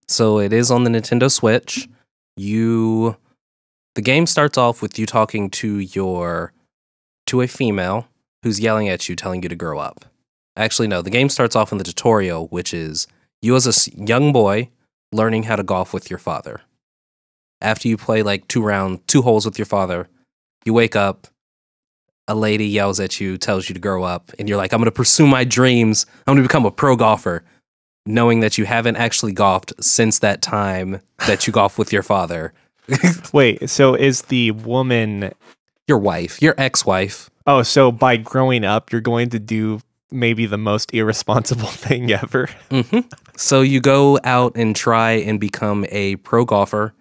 So it is on the Nintendo Switch. The game starts off with you talking to a female who's yelling at you, telling you to grow up. Actually, no, the game starts off in the tutorial, which is you as a young boy learning how to golf with your father. After you play like 2 holes with your father, you wake up, a lady yells at you, tells you to grow up, and you're like, I'm going to pursue my dreams. I'm going to become a pro golfer, knowing that you haven't actually golfed since that time that you golfed with your father. Wait, so is the woman your wife, your ex-wife? Oh, so by growing up, you're going to do maybe the most irresponsible thing ever. Mm-hmm. So you go out and try and become a pro golfer.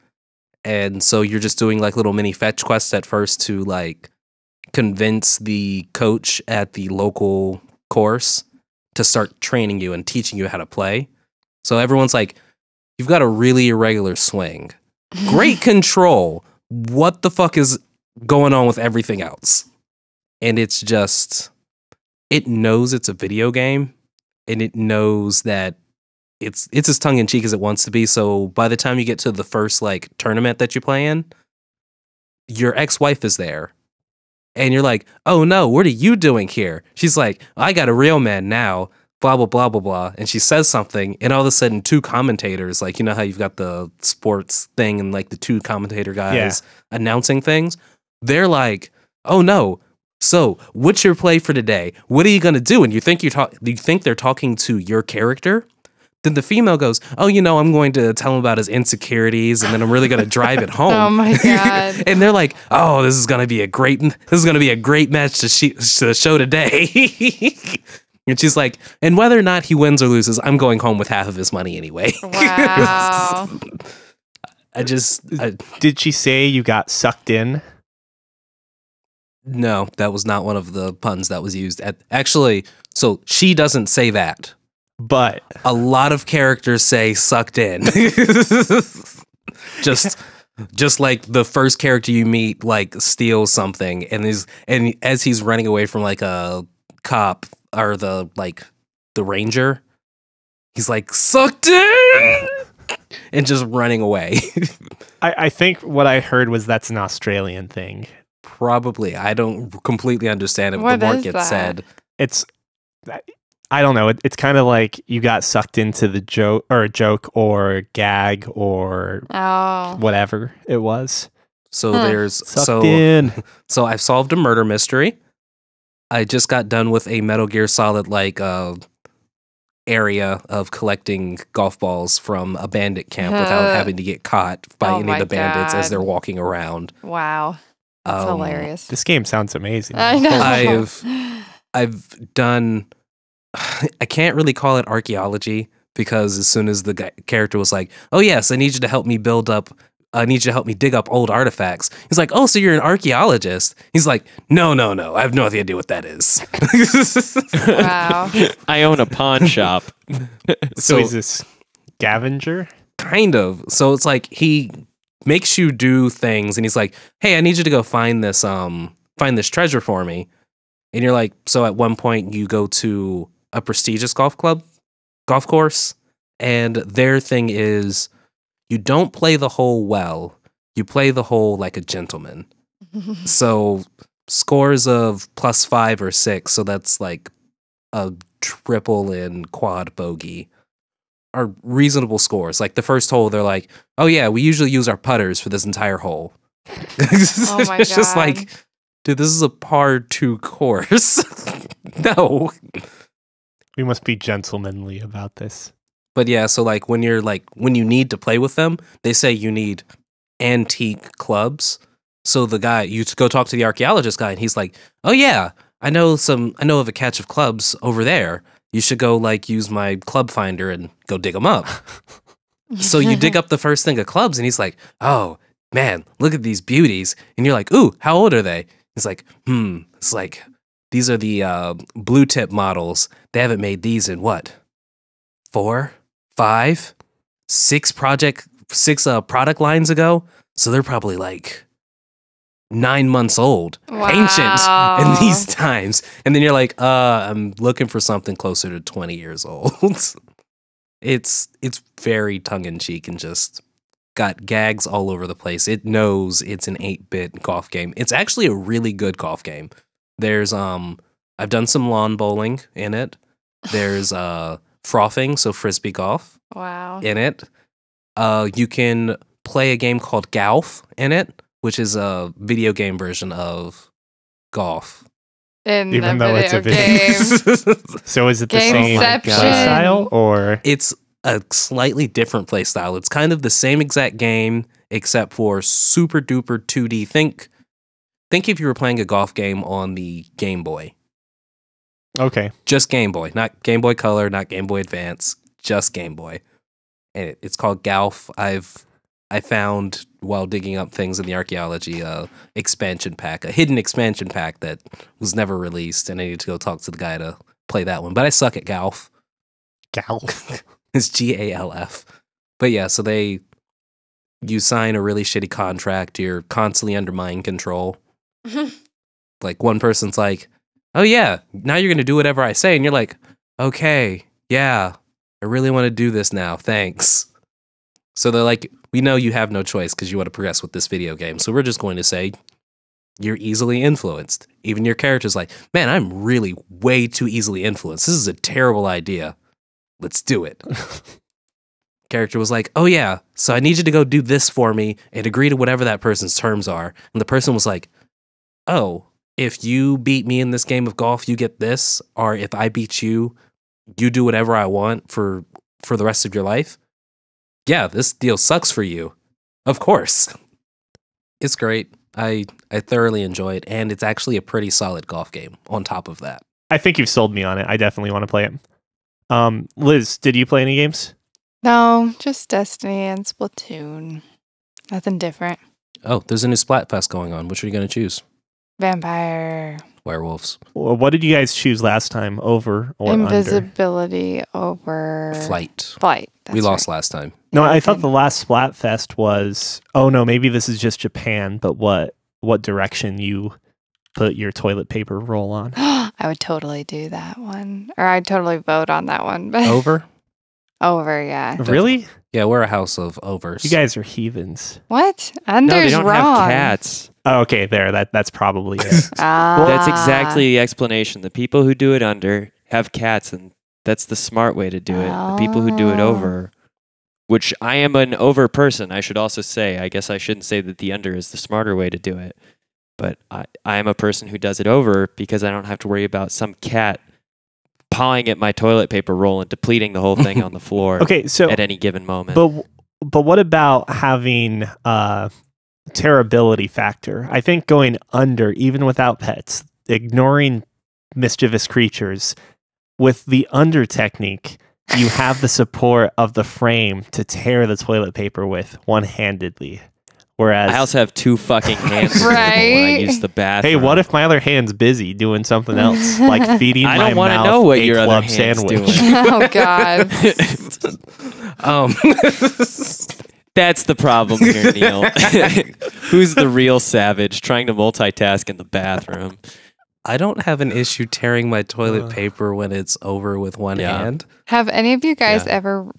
And so you're just doing like little mini fetch quests at first to like convince the coach at the local course to start training you and teaching you how to play. So everyone's like, you've got a really irregular swing. Great control. What the fuck is going on with everything else? And it's just, it knows it's a video game, and it knows that it's as tongue-in-cheek as it wants to be. So by the time you get to the first like tournament that you play in, your ex-wife is there. And you're like, oh no, what are you doing here? She's like, I got a real man now, blah, blah, blah, blah, blah. And she says something, and all of a sudden 2 commentators, like, you know how you've got the sports thing and like the 2 commentator guys announcing things? They're like, oh no, so what's your play for today? What are you going to do? And you think they're talking to your character? Then the female goes, oh, you know, I'm going to tell him about his insecurities, and then I'm really going to drive it home. Oh my God. And they're like, oh, this is going to be a great match to show today. And she's like, and whether or not he wins or loses, I'm going home with half of his money anyway. Wow. Did she say you got sucked in? No, that was not one of the puns that was used. Actually, so she doesn't say that. But a lot of characters say sucked in. just like the first character you meet like steals something, and as he's running away from like a cop or the ranger, he's like sucked in and just running away. I think what I heard was that's an Australian thing. Probably. I don't completely understand it, but the more it gets said. I don't know. It's kind of like you got sucked into the joke or gag or whatever it was. So there's sucked in. So I've solved a murder mystery. I just got done with a Metal Gear Solid area of collecting golf balls from a bandit camp without having to get caught by any of the bandits as they're walking around. Wow. That's hilarious. This game sounds amazing. I know. I've done, I can't really call it archaeology, because as soon as the character was like, oh yes, I need you to help me dig up old artifacts. He's like, oh, so you're an archaeologist? He's like, no, I have no idea what that is. Wow. I own a pawn shop. So he's this scavenger? Kind of. So it's like he makes you do things, and he's like, hey, I need you to go find this treasure for me. And you're like, so at one point you go to a prestigious golf course, and their thing is you don't play the hole well, you play the hole like a gentleman. So scores of +5 or 6, so that's like a triple and quad bogey, are reasonable scores. Like the first hole, they're like, oh yeah, we usually use our putters for this entire hole. Oh my It's God. just like, dude, this is a par 2 course. No. We must be gentlemanly about this. But yeah, so like when you need to play with them, they say you need antique clubs. So the guy, you go talk to the archaeologist guy, and he's like, oh yeah, I know of a catch of clubs over there. You should go use my club finder and go dig them up. So you dig up the first thing of clubs, and he's like, oh man, look at these beauties. And you're like, ooh, how old are they? He's like, it's like, these are the blue tip models. They haven't made these in what? 4, 5, 6 product lines ago. So they're probably like 9 months old. Wow. Ancient in these times. And then you're like, I'm looking for something closer to 20 years old. It's very tongue-in-cheek and just got gags all over the place. It knows it's an 8-bit golf game. It's actually a really good golf game. There's I've done some lawn bowling in it. There's frothing, so frisbee golf Wow. in it. You can play a game called Golf in it, which is a video game version of golf. In Even the though it's a video video game. So is it the same Gameception. play style or? It's a slightly different play style. It's kind of the same exact game, except for super duper 2D. Think if you were playing a golf game on the Game Boy. Okay. Just Game Boy, not Game Boy Color, not Game Boy Advance, just Game Boy. And it's called Golf. I found while digging up things in the archaeology, expansion pack, a hidden expansion pack that was never released, and I need to go talk to the guy to play that one. But I suck at Golf. Golf. It's GALF. But yeah, so you sign a really shitty contract. You're constantly under mind control. Like one person's like, "Oh yeah, now you're gonna do whatever I say," and you're like, "Okay, yeah, I really want to do this now. Thanks." So they're like, "We know you have no choice because you want to progress with this video game. So we're just going to say you're easily influenced." Even your character's like, "Man, I'm really way too easily influenced. This is a terrible idea. Let's do it." Character was like, "Oh yeah, so I need you to go do this for me and agree to whatever that person's terms are." And the person was like, "Oh, if you beat me in this game of golf, you get this, or if I beat you, you do whatever I want for the rest of your life." Yeah, this deal sucks for you. Of course. It's great. I thoroughly enjoy it, and it's actually a pretty solid golf game on top of that. I think you've sold me on it. I definitely want to play it. Liz, did you play any games? No, just Destiny and Splatoon. Nothing different. Oh, there's a new Splatfest going on. Which are you going to choose? Vampire. Werewolves. Well, what did you guys choose last time? Over or under? Invisibility over... Flight. Flight. We that's lost right. last time. No, Yeah, I we thought did. the last Splatfest was... Oh no, maybe this is just Japan, but what direction you put your toilet paper roll on? I would totally do that one. Or I'd totally vote on that one. But Over? over, yeah. Really? Yeah, we're a house of overs. You guys are heathens. What? No, Under's they don't wrong. have cats. Oh, okay, there. That's probably it. That's Ah. exactly the explanation. The people who do it under have cats, and that's the smart way to do it. The people who do it Oh. over, which I am an over person, I should also say. I guess I shouldn't say that the under is the smarter way to do it. But I am a person who does it over because I don't have to worry about some cat pawing at my toilet paper roll and depleting the whole thing on the floor Okay, so at any given moment. but what about having terribility factor? I think going under, even without pets, ignoring mischievous creatures, with the under technique, you have the support of the frame to tear the toilet paper with one-handedly. Whereas, I also have two fucking hands when I Right? use the bathroom. hey, what if my other hand's busy doing something else, like feeding I my don't want to mouth know what a your other club hand's sandwich? doing. Oh, God. That's the problem here, Neil. Who's the real savage trying to multitask in the bathroom? I don't have an issue tearing my toilet paper when it's over with one Yeah. hand. Have any of you guys Yeah. ever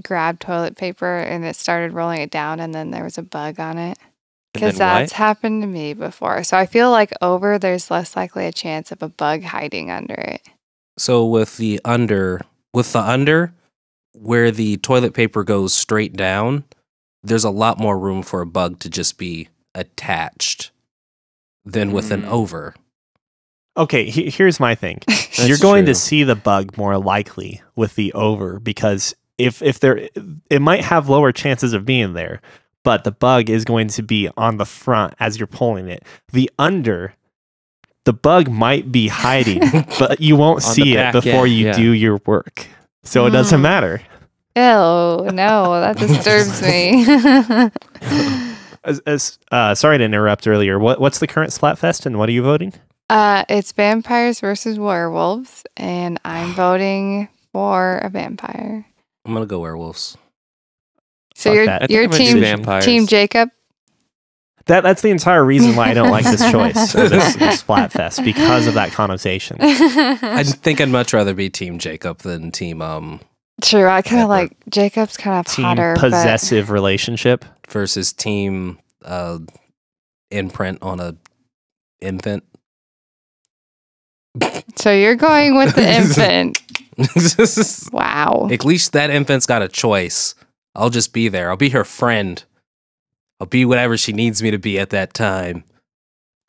grabbed toilet paper and it started rolling it down and then there was a bug on it? And Because then that's happened to me before. So I feel like over, there's less likely a chance of a bug hiding under it. So with the under, where the toilet paper goes straight down, there's a lot more room for a bug to just be attached than with an over. Okay, here's my thing. That's You're going true. to see the bug more likely with the over, because if there, it might have lower chances of being there, but the bug is going to be on the front as you're pulling it. The under, the bug might be hiding, but you won't On see the it back before end, you yeah. do your work. So it doesn't matter. Ew, no, that disturbs me. Sorry to interrupt earlier. What's the current Splatfest and what are you voting? It's vampires versus werewolves, and I'm voting for a vampire. I'm gonna go werewolves. So Fuck you're that. I think your I'm gonna do team vampires. Team Jacob. That's the entire reason why I don't like this choice, or this Splatfest, because of that connotation. I think I'd much rather be Team Jacob than Team True, I kind Edward. of like Jacob's kind of Team hotter, possessive relationship. versus Team imprint on a infant. but so you're going with the infant. Wow. At least that infant's got a choice. I'll just be there. I'll be her friend. I'll be whatever she needs me to be at that time.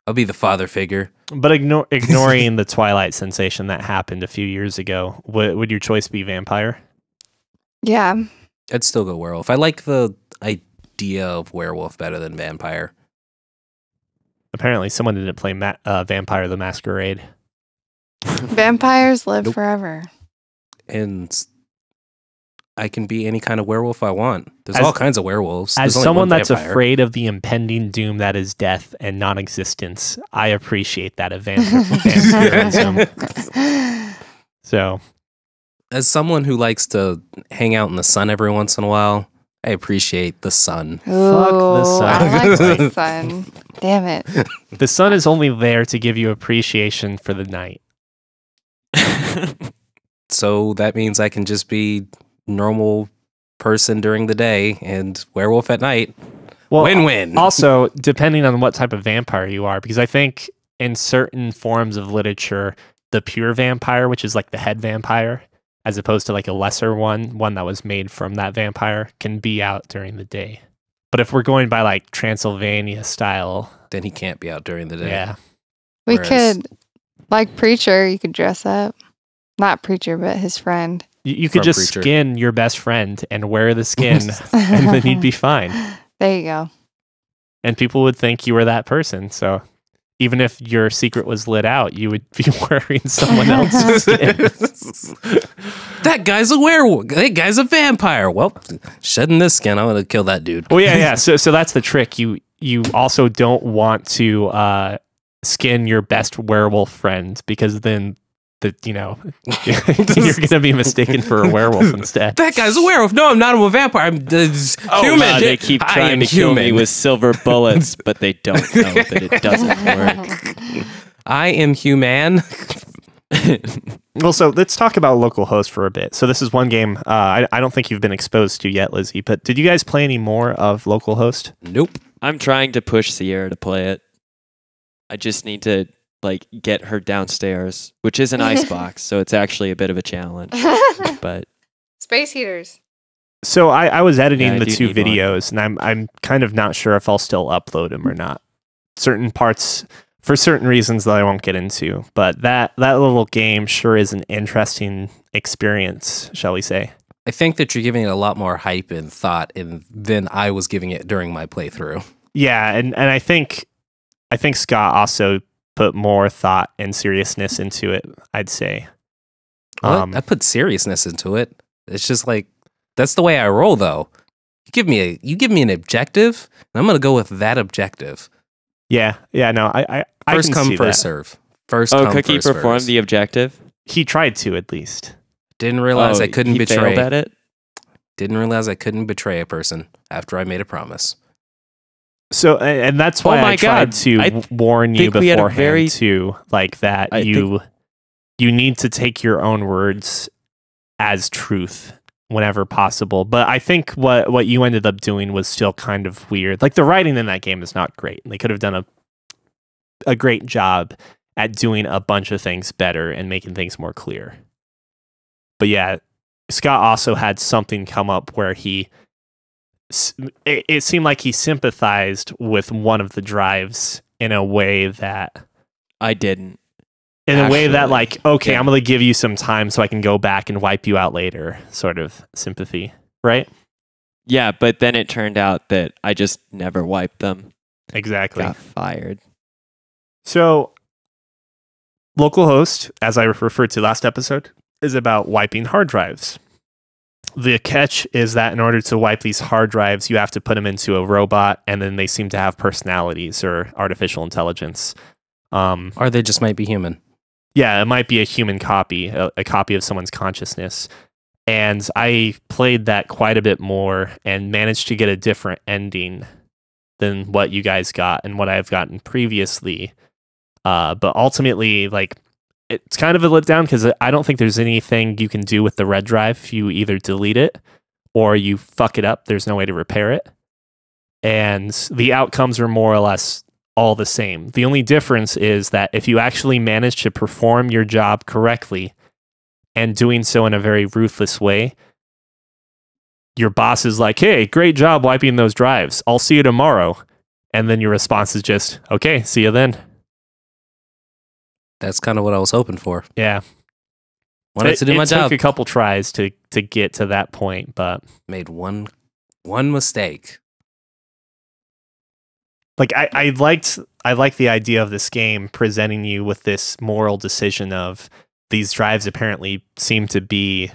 I'll be the father figure. But ignoring the Twilight sensation that happened a few years ago, would your choice be vampire? Yeah. I'd still go werewolf. I like the idea of werewolf better than vampire. Apparently, someone didn't play Vampire the Masquerade. Vampires live forever. And I can be any kind of werewolf I want. There's all kinds of werewolves. As There's only someone one that's vampire. afraid of the impending doom that is death and non-existence, I appreciate that vampirism. So, as someone who likes to hang out in the sun every once in a while, I appreciate the sun. Fuck the sun. I like the sun. Damn it. The sun is only there to give you appreciation for the night. So that means I can just be normal person during the day and werewolf at night. Well, Win-win. Also, depending on what type of vampire you are, because I think in certain forms of literature, the pure vampire, which is like the head vampire, as opposed to like a lesser one that was made from that vampire, can be out during the day. But if we're going by like Transylvania style, then he can't be out during the day. yeah. We Whereas- could, like Preacher, you could dress up. Not Preacher, but his friend. You could From just Preacher. skin your best friend and wear the skin, and then you'd be fine. There you go. And people would think you were that person. So even if your secret was lit out, you would be wearing someone else's skin. That guy's a werewolf. That guy's a vampire. Well, shedding this skin, I'm gonna kill that dude. Well, yeah. So that's the trick. You also don't want to skin your best werewolf friend, because then you're gonna be mistaken for a werewolf instead. That guy's a werewolf. No, I'm not. I'm a vampire. I'm human. God, they keep I trying am to kill me human. with silver bullets, but they don't know that it doesn't work. I am human. Well, so let's talk about Localhost for a bit. So this is one game I don't think you've been exposed to yet, Lizzie. But did you guys play any more of Localhost? Nope. I'm trying to push Sierra to play it. I just need to get her downstairs, which is an icebox, so it's actually a bit of a challenge. But Space heaters. So I was editing Yeah, I the do two need one. videos, and I'm kind of not sure if I'll still upload them or not. Certain parts, for certain reasons that I won't get into, but that little game sure is an interesting experience, shall we say? I think that you're giving it a lot more hype and thought than I was giving it during my playthrough. Yeah, and I think Scott also put more thought and seriousness into it, I'd say. I put seriousness into it. It's just like, that's the way I roll, though. You give me an objective, and I'm gonna go with that objective. Yeah, no, I First can come, see first that. serve. First come, Cookie first performed serve. the objective. He tried to, at least. Didn't realize Oh, I couldn't he betray. failed at it. Didn't realize I couldn't betray a person after I made a promise. So, and that's why Oh my I tried God. to I warn you think we had a beforehand very- too, like that I you need to take your own words as truth whenever possible. But I think what you ended up doing was still kind of weird. Like the writing in that game is not great. They could have done a great job at doing a bunch of things better and making things more clear. But yeah, Scott also had something come up where it seemed like he sympathized with one of the drives in a way that I didn't. like, okay, yeah. I'm going to give you some time so I can go back and wipe you out later, sort of sympathy, right? Yeah, but then it turned out that I just never wiped them. Exactly. Got fired. So, Localhost, as I referred to last episode, is about wiping hard drives. The catch is that in order to wipe these hard drives, you have to put them into a robot, and then they seem to have personalities or artificial intelligence. Or they just might be human. Yeah, it might be a human copy, a copy of someone's consciousness. And I played that quite a bit more and managed to get a different ending than what you guys got and what I've gotten previously. But ultimately, like, it's kind of a letdown because I don't think there's anything you can do with the red drive. You either delete it or you fuck it up. There's no way to repair it. And the outcomes are more or less all the same. The only difference is that if you actually manage to perform your job correctly and doing so in a very ruthless way, your boss is like, hey, great job wiping those drives. I'll see you tomorrow. And then your response is just, okay, see you then. That's kind of what I was hoping for. Yeah. Wanted to do my job. It took a couple tries to get to that point, but Made one mistake. like I liked the idea of this game presenting you with this moral decision of these drives apparently seem to be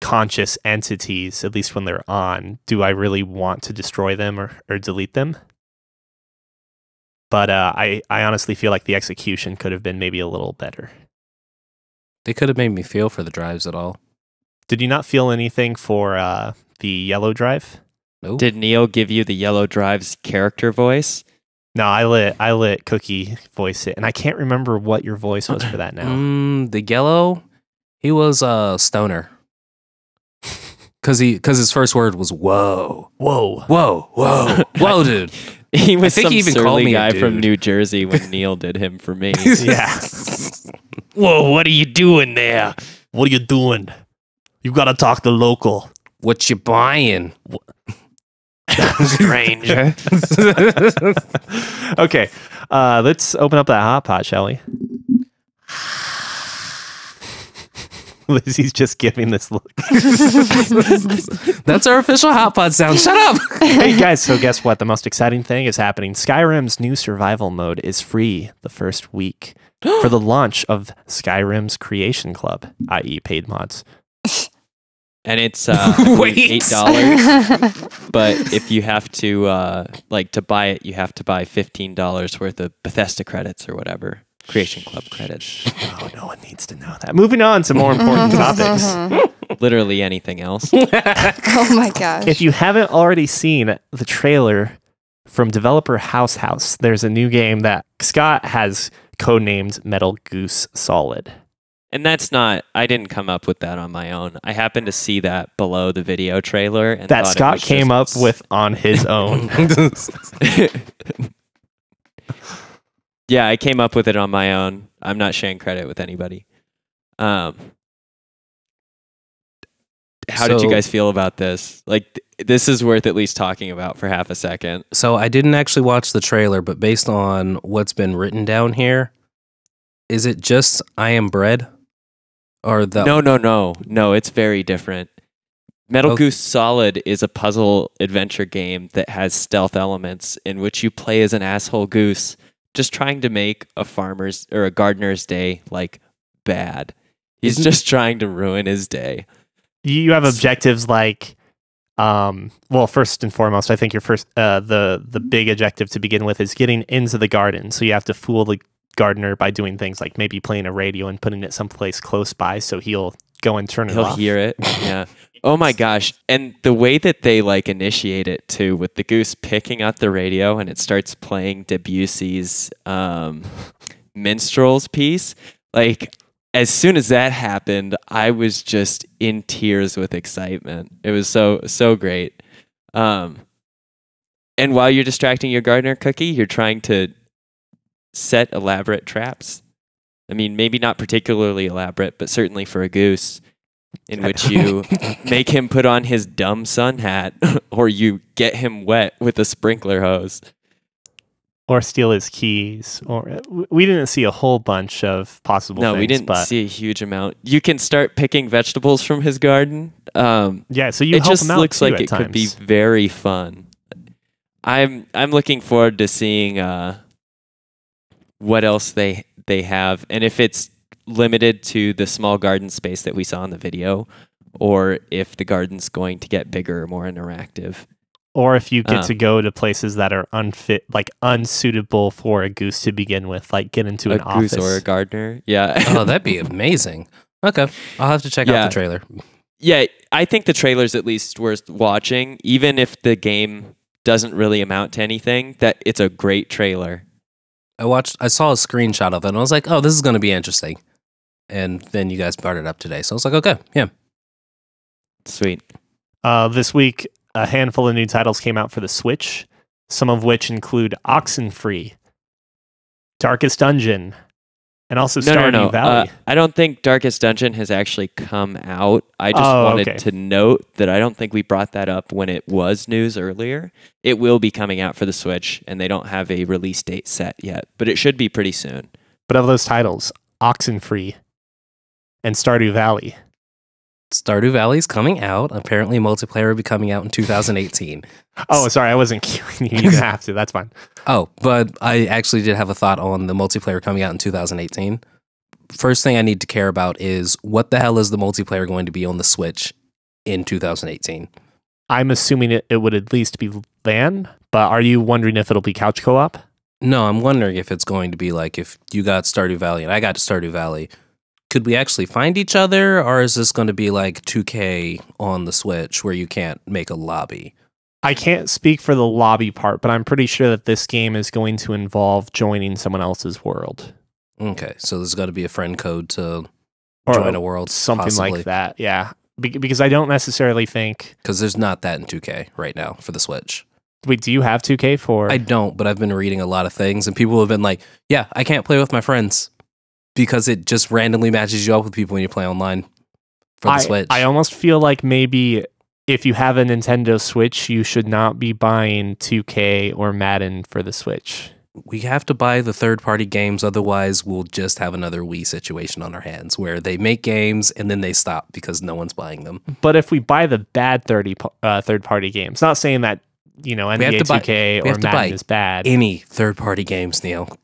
conscious entities, at least when they're on. Do I really want to destroy them or delete them? But I honestly feel like the execution could have been maybe a little better. They could have made me feel for the drives at all. Did you not feel anything for the yellow drive? Nope. Did Nioh give you the yellow drive's character voice? No, I let Cookie voice it, and I can't remember what your voice was for that now. The yellow, he was a stoner. Cause his first word was whoa. Whoa. Whoa, whoa, whoa, dude. He was I think some he even surly called me a guy from dude. New Jersey when Neil did him for me. Yeah. Whoa, what are you doing there? What are you doing? You gotta talk to local. What you buying? Stranger. Okay, let's open up that hot pot, shall we? Lizzie's just giving this look. That's our official hot pot sound. Shut up. Hey guys, so guess what? The most exciting thing is happening. Skyrim's new survival mode is free the first week for the launch of Skyrim's Creation Club, i.e. paid mods. And it's Wait. $8. But if you have to to buy it, you have to buy $15 worth of Bethesda credits or whatever. Creation Club credits. Oh, no one needs to know that. Moving on to more important topics. Literally anything else. Oh my gosh. If you haven't already seen the trailer from developer House, there's a new game that Scott has codenamed Metal Goose Solid. And that's not, I didn't come up with that on my own. I happened to see that below the video trailer. And That thought it Scott was came up just- with on his own. Yeah, I came up with it on my own. I'm not sharing credit with anybody. How did you So- guys feel about this? Like, this is worth at least talking about for half a second. So I didn't actually watch the trailer, but based on what's been written down here, is it just I Am Bread? Or the No, it's very different. Metal Okay. Goose Solid is a puzzle adventure game that has stealth elements in which you play as an asshole goose just trying to make a farmer's or a gardener's day like bad. He's Isn't- just trying to ruin his day. You have objectives like, well, first and foremost, I think your first, the big objective to begin with is getting into the garden. So you have to fool the gardener by doing things like maybe playing a radio and putting it someplace close by so he'll go and turn it He'll off. hear it. Yeah. Oh my gosh. And the way that they like initiate it too, with the goose picking up the radio and it starts playing Debussy's Minstrel's piece. Like, as soon as that happened, I was just in tears with excitement. It was so great. And while you're distracting your gardener, Cookie, you're trying to set elaborate traps. I mean, maybe not particularly elaborate, but certainly for a goose, in which you make him put on his dumb sun hat or you get him wet with a sprinkler hose. Or steal his keys. Or we didn't see a whole bunch of possible No, things. we didn't but see a huge amount. You can start picking vegetables from his garden. yeah, so you It help just him out looks too like at it could be times. very fun. I'm looking forward to seeing what else they have, and if it's limited to the small garden space that we saw in the video, or if the garden's going to get bigger or more interactive. Or if you get to go to places that are unfit, like unsuitable for a goose to begin with, like get into an A goose office. or a gardener. Yeah. Oh, that'd be amazing. Okay. I'll have to check out Yeah. the trailer. Yeah, I think the trailer's at least worth watching, even if the game doesn't really amount to anything, that it's a great trailer. I saw a screenshot of it and I was like, oh, this is going to be interesting. And then you guys brought it up today. So I was like, okay, yeah. Sweet. This week, a handful of new titles came out for the Switch, some of which include Oxenfree, Darkest Dungeon, And also No, Stardew Valley. I don't think Darkest Dungeon has actually come out. I just wanted to note that I don't think we brought that up when it was news earlier. It will be coming out for the Switch, and they don't have a release date set yet, but it should be pretty soon. But of those titles, Oxenfree and Stardew Valley. Stardew Valley's coming out. Apparently, multiplayer will be coming out in 2018. Oh, sorry, I wasn't killing you. You didn't have to. That's fine. Oh, but I actually did have a thought on the multiplayer coming out in 2018. First thing I need to care about is what the hell is the multiplayer going to be on the Switch in 2018? I'm assuming it would at least be LAN, but are you wondering if it'll be couch co-op? No, I'm wondering if it's going to be like if you got Stardew Valley and I got Stardew Valley. Could we actually find each other, or is this going to be like 2K on the Switch where you can't make a lobby? I can't speak for the lobby part, but I'm pretty sure that this game is going to involve joining someone else's world. Okay, so there's got to be a friend code to Or join a world. Something possibly. like that, yeah. Because I don't necessarily think... Because there's not that in 2K right now for the Switch. Wait, do you have 2K for... I don't, but I've been reading a lot of things, and people have been like, yeah, I can't play with my friends. Because it just randomly matches you up with people when you play online for the Switch. I almost feel like maybe if you have a Nintendo Switch, you should not be buying 2K or Madden for the Switch. We have to buy the third-party games, otherwise we'll just have another Wii situation on our hands where they make games and then they stop because no one's buying them. But if we buy the bad third-party games, not saying that, you know, NBA 2K or Madden is bad. Any third-party games, Nioh.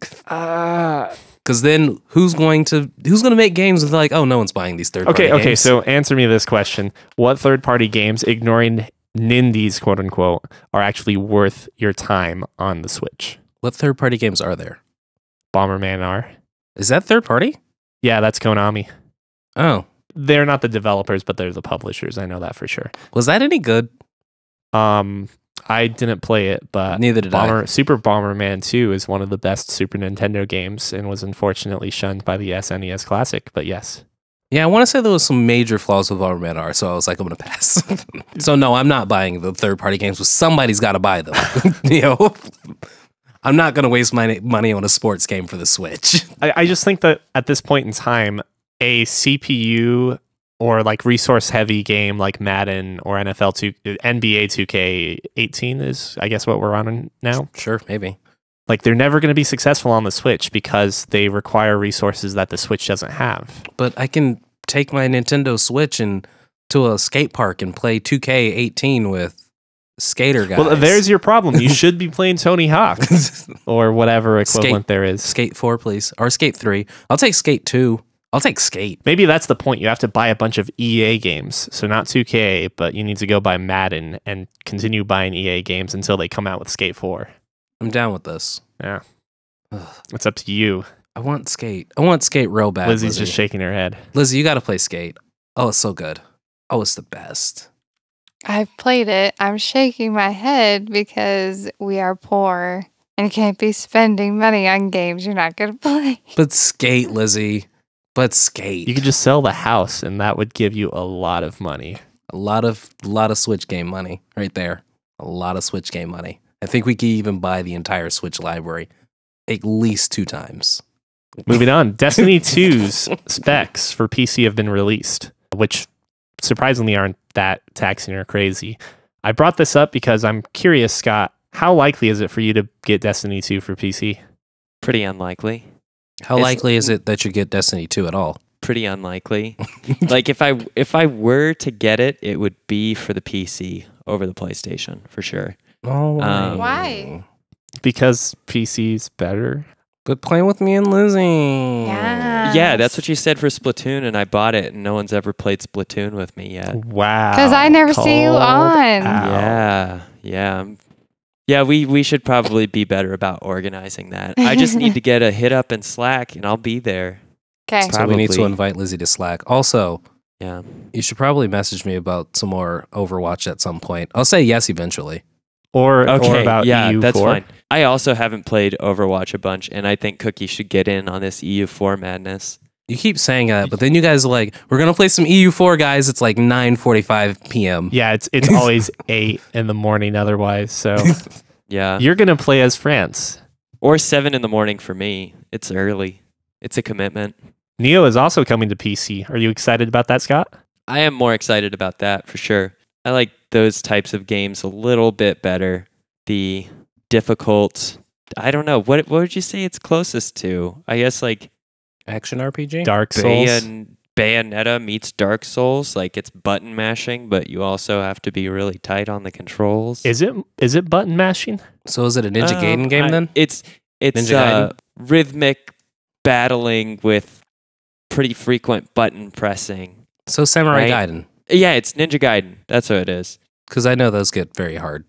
Because then who's going to make games with like, oh, no one's buying these third-party games? Okay, so answer me this question. What third-party games, ignoring Nindies, quote-unquote, are actually worth your time on the Switch? What third-party games are there? Bomberman R. Is that third-party? Yeah, that's Konami. Oh. They're not the developers, but they're the publishers. I know that for sure. Was that any good? I didn't play it, but neither did I. Super Bomberman 2 is one of the best Super Nintendo games and was unfortunately shunned by the SNES Classic, but yes. Yeah, I want to say there was some major flaws with Bomberman R, so I was like, I'm going to pass. So no, I'm not buying the third-party games, but somebody's got to buy them. You know? I'm not going to waste my money on a sports game for the Switch. I just think that at this point in time, a CPU or like resource heavy game like Madden or NBA 2K18 is, I guess, what we're on now. Sure, maybe. Like they're never going to be successful on the Switch because they require resources that the Switch doesn't have. But I can take my Nintendo Switch and to a skate park and play 2K18 with skater guys. Well, there's your problem. You should be playing Tony Hawk or whatever equivalent there is. Skate 4, please. Or Skate 3. I'll take Skate 2. I'll take Skate. Maybe that's the point. You have to buy a bunch of EA games. So not 2K, but you need to go buy Madden and continue buying EA games until they come out with Skate 4. I'm down with this. Yeah. It's up to you. I want Skate. I want Skate real bad. Lizzie's just shaking her head. Lizzie, you got to play Skate. Oh, it's so good. Oh, it's the best. I've played it. I'm shaking my head because we are poor and can't be spending money on games you're not going to play. But Skate, Lizzie. But Skate. You could just sell the house and that would give you a lot of money. A lot of Switch game money right there. A lot of Switch game money. I think we could even buy the entire Switch library at least 2 times. Moving on. Destiny 2's specs for PC have been released, which surprisingly aren't that taxing or crazy. I brought this up because I'm curious, Scott, how likely is it for you to get Destiny 2 for PC? Pretty unlikely. How likely is it that you get Destiny 2 at all? Pretty unlikely. Like if I were to get it, it would be for the PC over the PlayStation for sure. Oh, why? Because PC's better. But playing with me and Lizzie. Yeah, that's what you said for Splatoon, and I bought it, and no one's ever played Splatoon with me yet. Wow. Because I never see you on. Yeah, we should probably be better about organizing that. I just need to get a hit up in Slack, and I'll be there. Okay. So we need to invite Lizzie to Slack. Also, yeah, you should probably message me about some more Overwatch at some point. I'll say yes eventually. Or about EU4. That's fine. I also haven't played Overwatch a bunch, and I think Cookie should get in on this EU4 madness. You keep saying that, but then you guys are like, we're going to play some EU4, guys. It's like 9:45 p.m. Yeah, it's always 8 in the morning otherwise, so yeah. You're going to play as France. Or 7 in the morning for me. It's early. It's a commitment. Nioh is also coming to PC. Are you excited about that, Scott? I am more excited about that for sure. I like those types of games a little bit better. The difficult, I don't know, what would you say it's closest to? I guess like Action RPG? Dark Souls. Bayonetta meets Dark Souls. Like it's button mashing, but you also have to be really tight on the controls. Is it button mashing? So is it a Ninja Gaiden game then? It's Ninja rhythmic battling with pretty frequent button pressing. So Samurai Right? Gaiden. Yeah, it's Ninja Gaiden. That's what it is. Because I know those get very hard.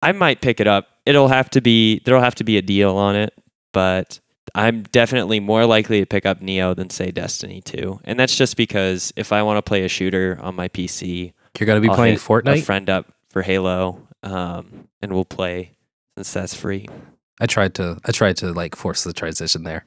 I might pick it up. There'll have to be a deal on it, but I'm definitely more likely to pick up Nioh than say Destiny 2. And that's just because if I want to play a shooter on my PC, You're going to be I'll playing hit Fortnite? a friend up for Halo, and we'll play since that's free. I tried to like force the transition there.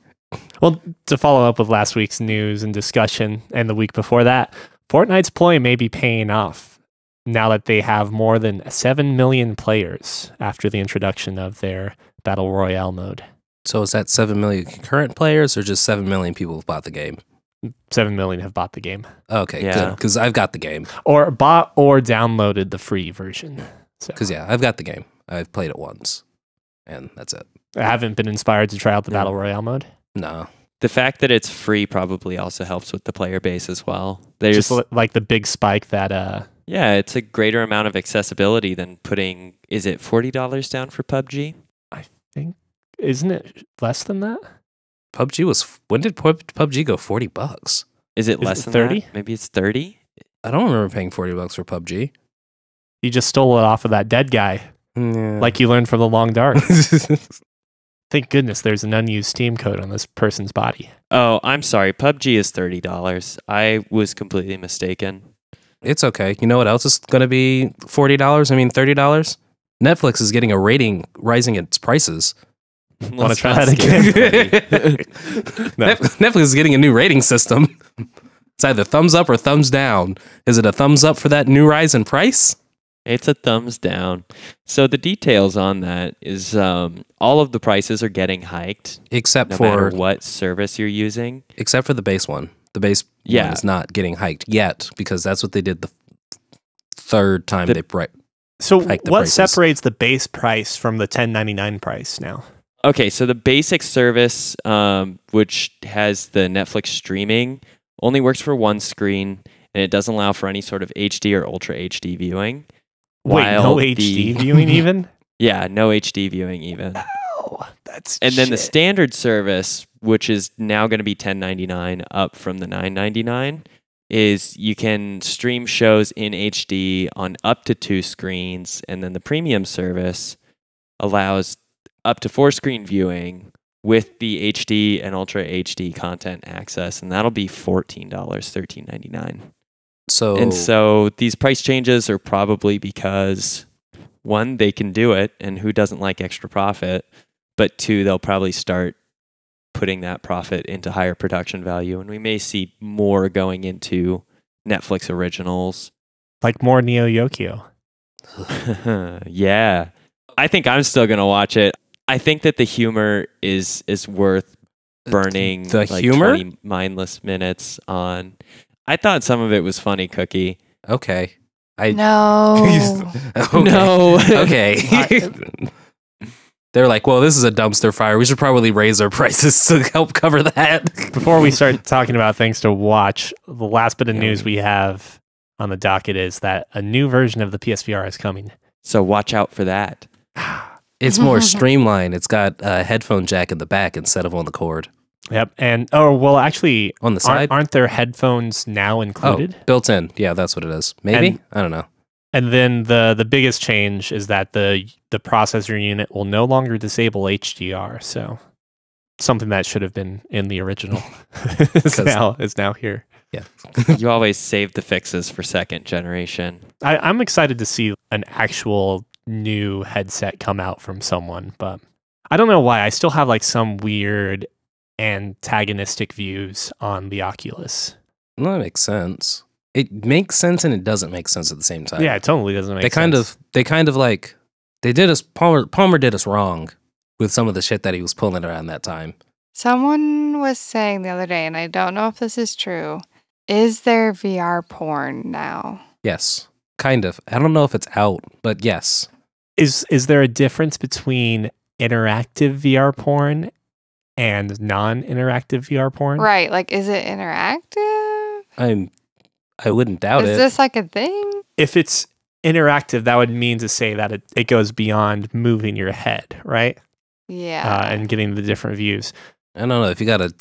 Well, to follow up with last week's news and discussion and the week before that, Fortnite's ploy may be paying off now that they have more than 7 million players after the introduction of their Battle Royale mode. So is that 7 million concurrent players or just 7 million people who bought the game? 7 million have bought the game. Okay, Yeah. good. Because I've got the game. Or bought or downloaded the free version. So Because, yeah, I've got the game. I've played it once. And that's it. I haven't been inspired to try out the Yeah. Battle Royale mode. No. The fact that it's free probably also helps with the player base as well. There's Just like the big spike that yeah, it's a greater amount of accessibility than putting, is it $40 down for PUBG? I think, isn't it less than that? PUBG was, when did PUBG go $40? Is it Is less it than 30? that? Maybe it's 30? I don't remember paying $40 for PUBG. You just stole it off of that dead guy, Yeah. like you learned from the Long Dark. Thank goodness there's an unused Steam code on this person's body. Oh, I'm sorry. PUBG is $30. I was completely mistaken. It's okay. You know what else is going to be $40? I mean, $30? Netflix is getting a rating, rising its prices. Want to try not that scare again? anybody. No. Netflix is getting a new rating system. It's either thumbs up or thumbs down. Is it a thumbs up for that new rise in price? It's a thumbs down. So the details on that is all of the prices are getting hiked Except no for matter what service you're using. except for the base one. The base Yeah. one is not getting hiked yet because that's what they did the third time they So hike the what prices. separates the base price from the $10.99 price now? Okay, so the basic service, which has the Netflix streaming, only works for one screen, and it doesn't allow for any sort of HD or Ultra HD viewing. Wait, no While HD viewing even? Yeah, no HD viewing even. Oh, that's And then the shit. standard service, which is now going to be $10.99 up from the $9.99, is you can stream shows in HD on up to 2 screens, and then the premium service allows up to 4-screen viewing with the HD and Ultra HD content access, and that'll be $14, $13.99. So And so these price changes are probably because, one, they can do it, and who doesn't like extra profit? But two, they'll probably start putting that profit into higher production value, and we may see more going into Netflix originals. Like more Neo Yokio. Yeah. I think I'm still going to watch it. I think that the humor is worth burning The like humor? 20 mindless minutes on. I thought some of it was funny, Cookie. okay. No. Okay. No. Okay. They're like, well, this is a dumpster fire. We should probably raise our prices to help cover that. Before we start talking about things to watch, the last bit of news we have on the docket is that a new version of the PSVR is coming. So watch out for that. It's more streamlined. It's got a headphone jack in the back instead of on the cord. Yep. And, oh, well, actually, On the side? aren't there headphones now included? Oh, built in. Yeah, that's what it is. Maybe? And- I don't know. And then the biggest change is that the processor unit will no longer disable HDR. So something that should have been in the original is now here. Yeah. You always save the fixes for second generation. I'm excited to see an actual new headset come out from someone, but I don't know why. I still have like some weird antagonistic views on the Oculus. Well, that makes sense. It makes sense and it doesn't make sense at the same time. Yeah, it totally doesn't make sense. They kind of like they did us Palmer did us wrong with some of the shit that he was pulling around that time. Someone was saying the other day, and I don't know if this is true, is there VR porn now? Yes, kind of. I don't know if it's out, but yes. Is there a difference between interactive VR porn and non-interactive VR porn? Right. Like, is it interactive? I wouldn't doubt Is it. this like a thing? If it's interactive, that would mean to say that it goes beyond moving your head, right? Yeah. And getting the different views. I don't know if you got a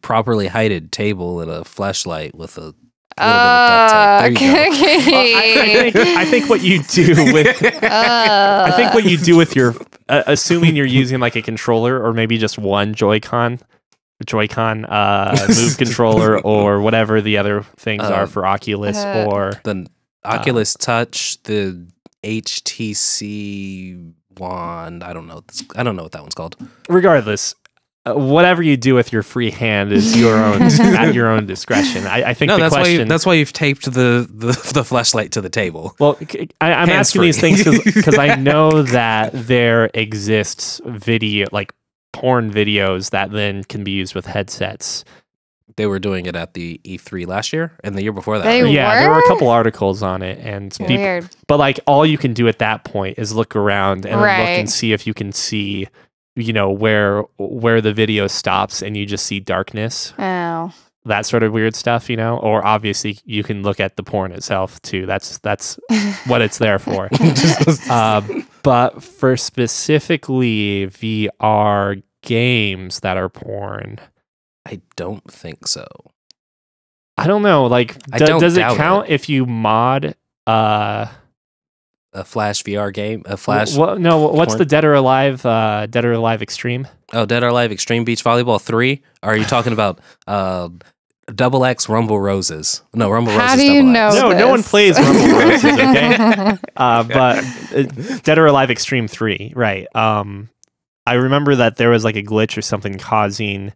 properly heighted table and a flashlight with a little bit of duct tape. There you go. I think what you do with I think what you do with your assuming you're using like a controller or maybe just one Joy-Con move controller or whatever the other things are for Oculus or the Oculus Touch, the HTC wand. I don't know what that one's called. Regardless, whatever you do with your free hand is your own at your own discretion. I think that's why you've taped the flashlight to the table. Well, I'm asking these things because I know that there exists video like porn videos that then can be used with headsets. They were doing it at the E3 last year and the year before that. They right? Yeah, there were a couple articles on it, and Weird. but like all you can do at that point is look around and look Right. and see if you can see, where the video stops, and you just see darkness, Oh. that sort of weird stuff, Or obviously you can look at the porn itself too. That's what it's there for. But for specifically VR games that are porn, I don't think so. I don't know. Like, I don't does it doubt count if you mod? A Flash VR game? A Flash? No. What's porn? the Dead or Alive? Dead or Alive Extreme? Oh, Dead or Alive Extreme Beach Volleyball 3? Or are you talking about Double X Rumble Roses? No, Rumble Roses. How do you know? No one this? plays Rumble Roses. Okay, but Dead or Alive Extreme 3, right? I remember that there was like a glitch or something causing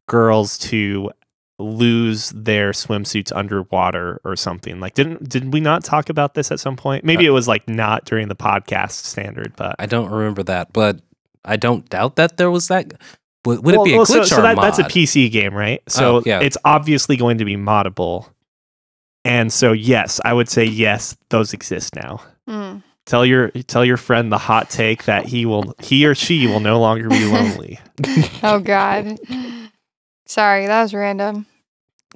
girls to lose their swimsuits underwater or something. Like, did we not talk about this at some point? Maybe it was like not during the podcast standard, but I don't remember that, but I don't doubt that there was that. Would it be a glitch or a mod? That's a PC game, right? So yeah. It's obviously going to be moddable. And so, yes, I would say yes, those exist now. Mm. Tell your friend the hot take that he or she will no longer be lonely. Oh God. Sorry, that was random.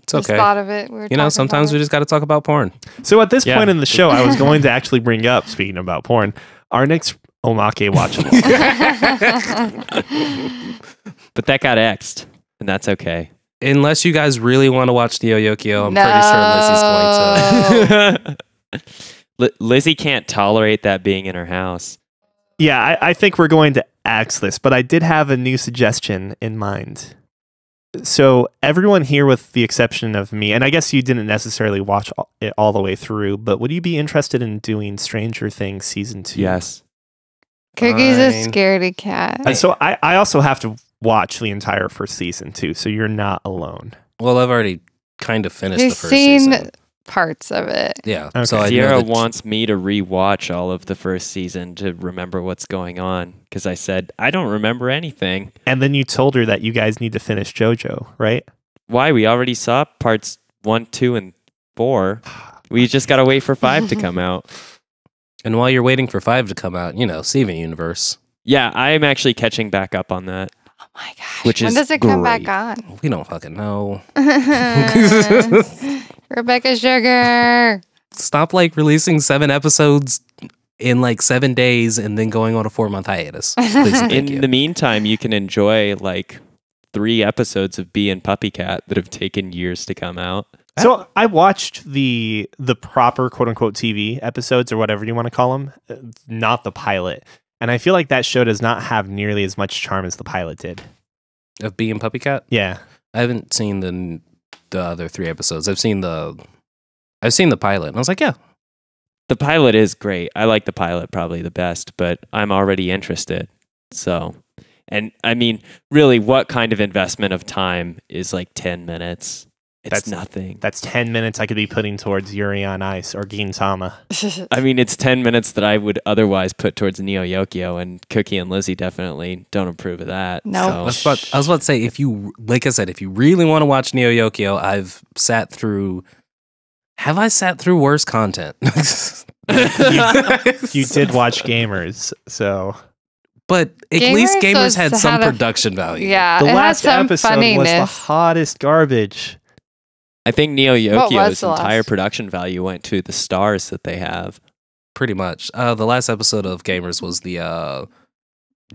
It's Just okay. thought of it. Sometimes we just got to talk about porn. So at this point in the show, I was going to actually bring up, speaking about porn, our next Omake Watchalong. But that got X'd, and that's okay. Unless you guys really want to watch Nioh Yokio, I'm pretty sure Lizzie's going to. Lizzie can't tolerate that being in her house. Yeah, I think we're going to axe this, but I did have a new suggestion in mind. So everyone here, with the exception of me, and I guess you didn't necessarily watch it all the way through, but would you be interested in doing Stranger Things Season 2? Yes. Cookie's a Fine. scaredy cat. And so I also have to watch the entire first season too, so you're not alone. Well, I've already kind of finished He's the first seen season. parts of it. Yeah. Okay. So I know Sierra that wants me to rewatch all of the first season to remember what's going on, because I said, I don't remember anything. And then you told her that you guys need to finish JoJo, right? Why? We already saw parts 1, 2, and 4. We just got to wait for 5 to come out. And while you're waiting for 5 to come out, Steven Universe. Yeah, I'm actually catching back up on that. Oh my gosh. Which when is does it come back great. on? We don't fucking know. Rebecca Sugar. Stop releasing 7 episodes in 7 days and then going on a 4-month hiatus. Please and thank you. In the meantime, you can enjoy 3 episodes of Bee and Puppy Cat that have taken years to come out. So I watched the proper quote unquote TV episodes, or whatever you want to call them, not the pilot. And I feel like that show does not have nearly as much charm as the pilot did. Of Bee and Puppy Cat? Yeah. I haven't seen the other 3 episodes. I've seen the pilot, and I was like, yeah. The pilot is great. I like the pilot probably the best, but I'm already interested. So, and I mean, really, what kind of investment of time is 10 minutes? It's nothing. That's 10 minutes I could be putting towards Yuri on Ice or Gintama. I mean, it's 10 minutes that I would otherwise put towards Nioh Yokio, and Cookie and Lizzie definitely don't approve of that. No. So. I was about to say, if you really want to watch Nioh Yokio, I've sat through. Have I sat through worse content? You did watch Gamers, so. But at least Gamers had some a production value. Yeah, The it last had some episode funniness. was the hottest garbage. I think Nioh What was Yokio's the last? entire production value went to the stars that they have. Pretty much. The last episode of Gamers was the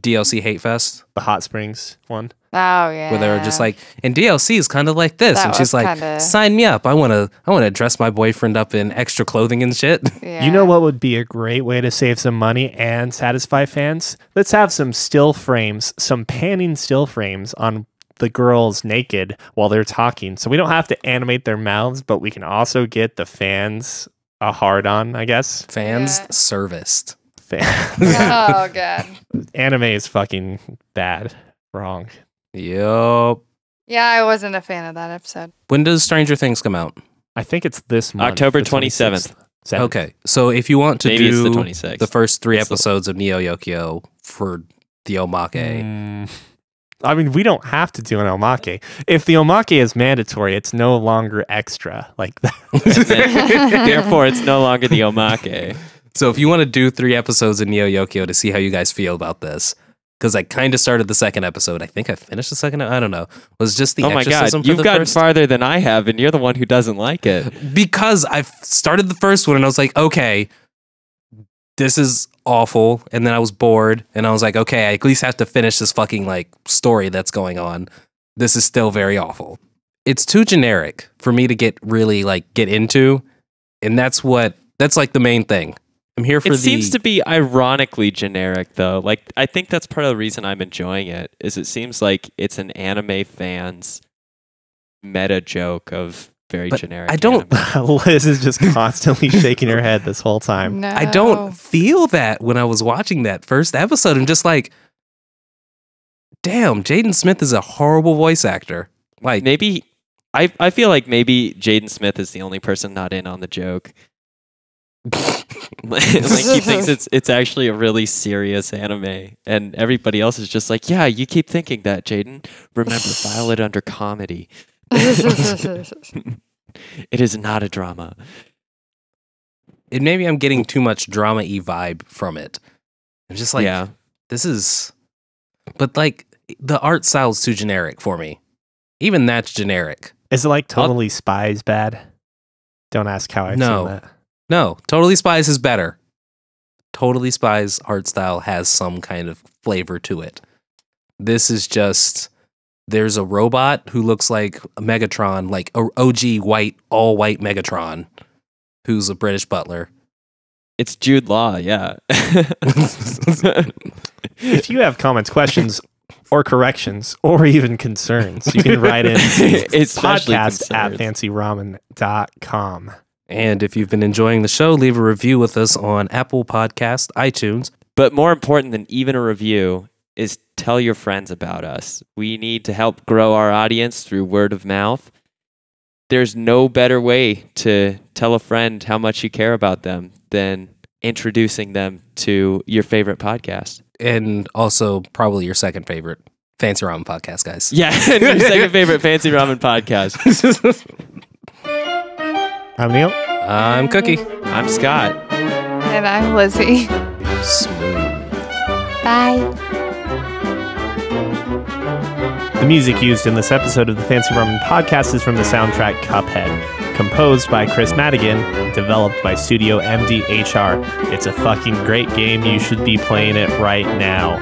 DLC Hate Fest, The Hot Springs one. Oh yeah. where they were just like, and DLC is kind of like this, That and she's was like, kinda- sign me up. I wanna dress my boyfriend up in extra clothing and shit. Yeah. You know what would be a great way to save some money and satisfy fans? Let's have some still frames, some panning still frames on the girls naked while they're talking. So we don't have to animate their mouths, but we can also get the fans a hard on, I guess. Fans Yeah. serviced. Oh god. Anime is fucking bad. Wrong. Yup. Yeah, I wasn't a fan of that episode. When does Stranger Things come out? I think it's this month. October the 27th. 26th. Okay, so if you want to Maybe it's the do 26th. the first 3 It's the- episodes of Nioh Yokio for the Omake, I mean, we don't have to do an omake. If the omake is mandatory, it's no longer extra like that. Therefore, it's no longer the omake. so if you want to do 3 episodes of Nioh Yokio to see how you guys feel about this, because I kind of started the second episode. I think I finished the second. I don't know. Was just the Oh my god, exorcism for you've the gotten first? farther than I have, and you're the one who doesn't like it. Because I started the first one and I was like, okay, this is awful. And then I was bored and I was like, okay, I at least have to finish this fucking like story that's going on. This is still very awful. It's too generic for me to get into. And that's like the main thing. I'm here for It seems to be ironically generic, though. Like, I think that's part of the reason I'm enjoying it, is it seems like it's an anime fan's meta joke of very But generic I don't- anime. Liz is just constantly shaking her head this whole time. No. I don't feel that when I was watching that first episode. I'm just like, damn, Jaden Smith is a horrible voice actor. Like, Maybe, I feel like maybe Jaden Smith is the only person not in on the joke. Like he thinks it's actually a really serious anime, and everybody else is just like, yeah, you keep thinking that, Jaden. Remember, file it under comedy. It is not a drama. and maybe I'm getting too much drama-y vibe from it. I'm just like, yeah, this is, but like the art style's too generic for me. Even that's generic. Is it like Totally Spies bad? Don't ask how I've No. seen that. No, Totally Spies is better. Totally Spies art style has some kind of flavor to it. This is just, there's a robot who looks like a Megatron, like a OG all white Megatron, who's a British butler. it's Jude Law. Yeah. If you have comments, questions, or corrections, or even concerns, you can write in Especially podcast at concerns. fancyramen.com. And if you've been enjoying the show, leave a review with us on Apple Podcast, iTunes. But more important than even a review is tell your friends about us. We need to help grow our audience through word of mouth. There's no better way to tell a friend how much you care about them than introducing them to your favorite podcast. And also probably your second favorite Fancy Ramen podcast, guys. Yeah, your second favorite Fancy Ramen podcast. I'm Neil. I'm Cookie. I'm Scott. And I'm Lizzie. Smooth. Bye. The music used in this episode of the Fancy Ramen podcast is from the soundtrack Cuphead, composed by Chris Madigan, developed by Studio MDHR. It's a fucking great game. You should be playing it right now.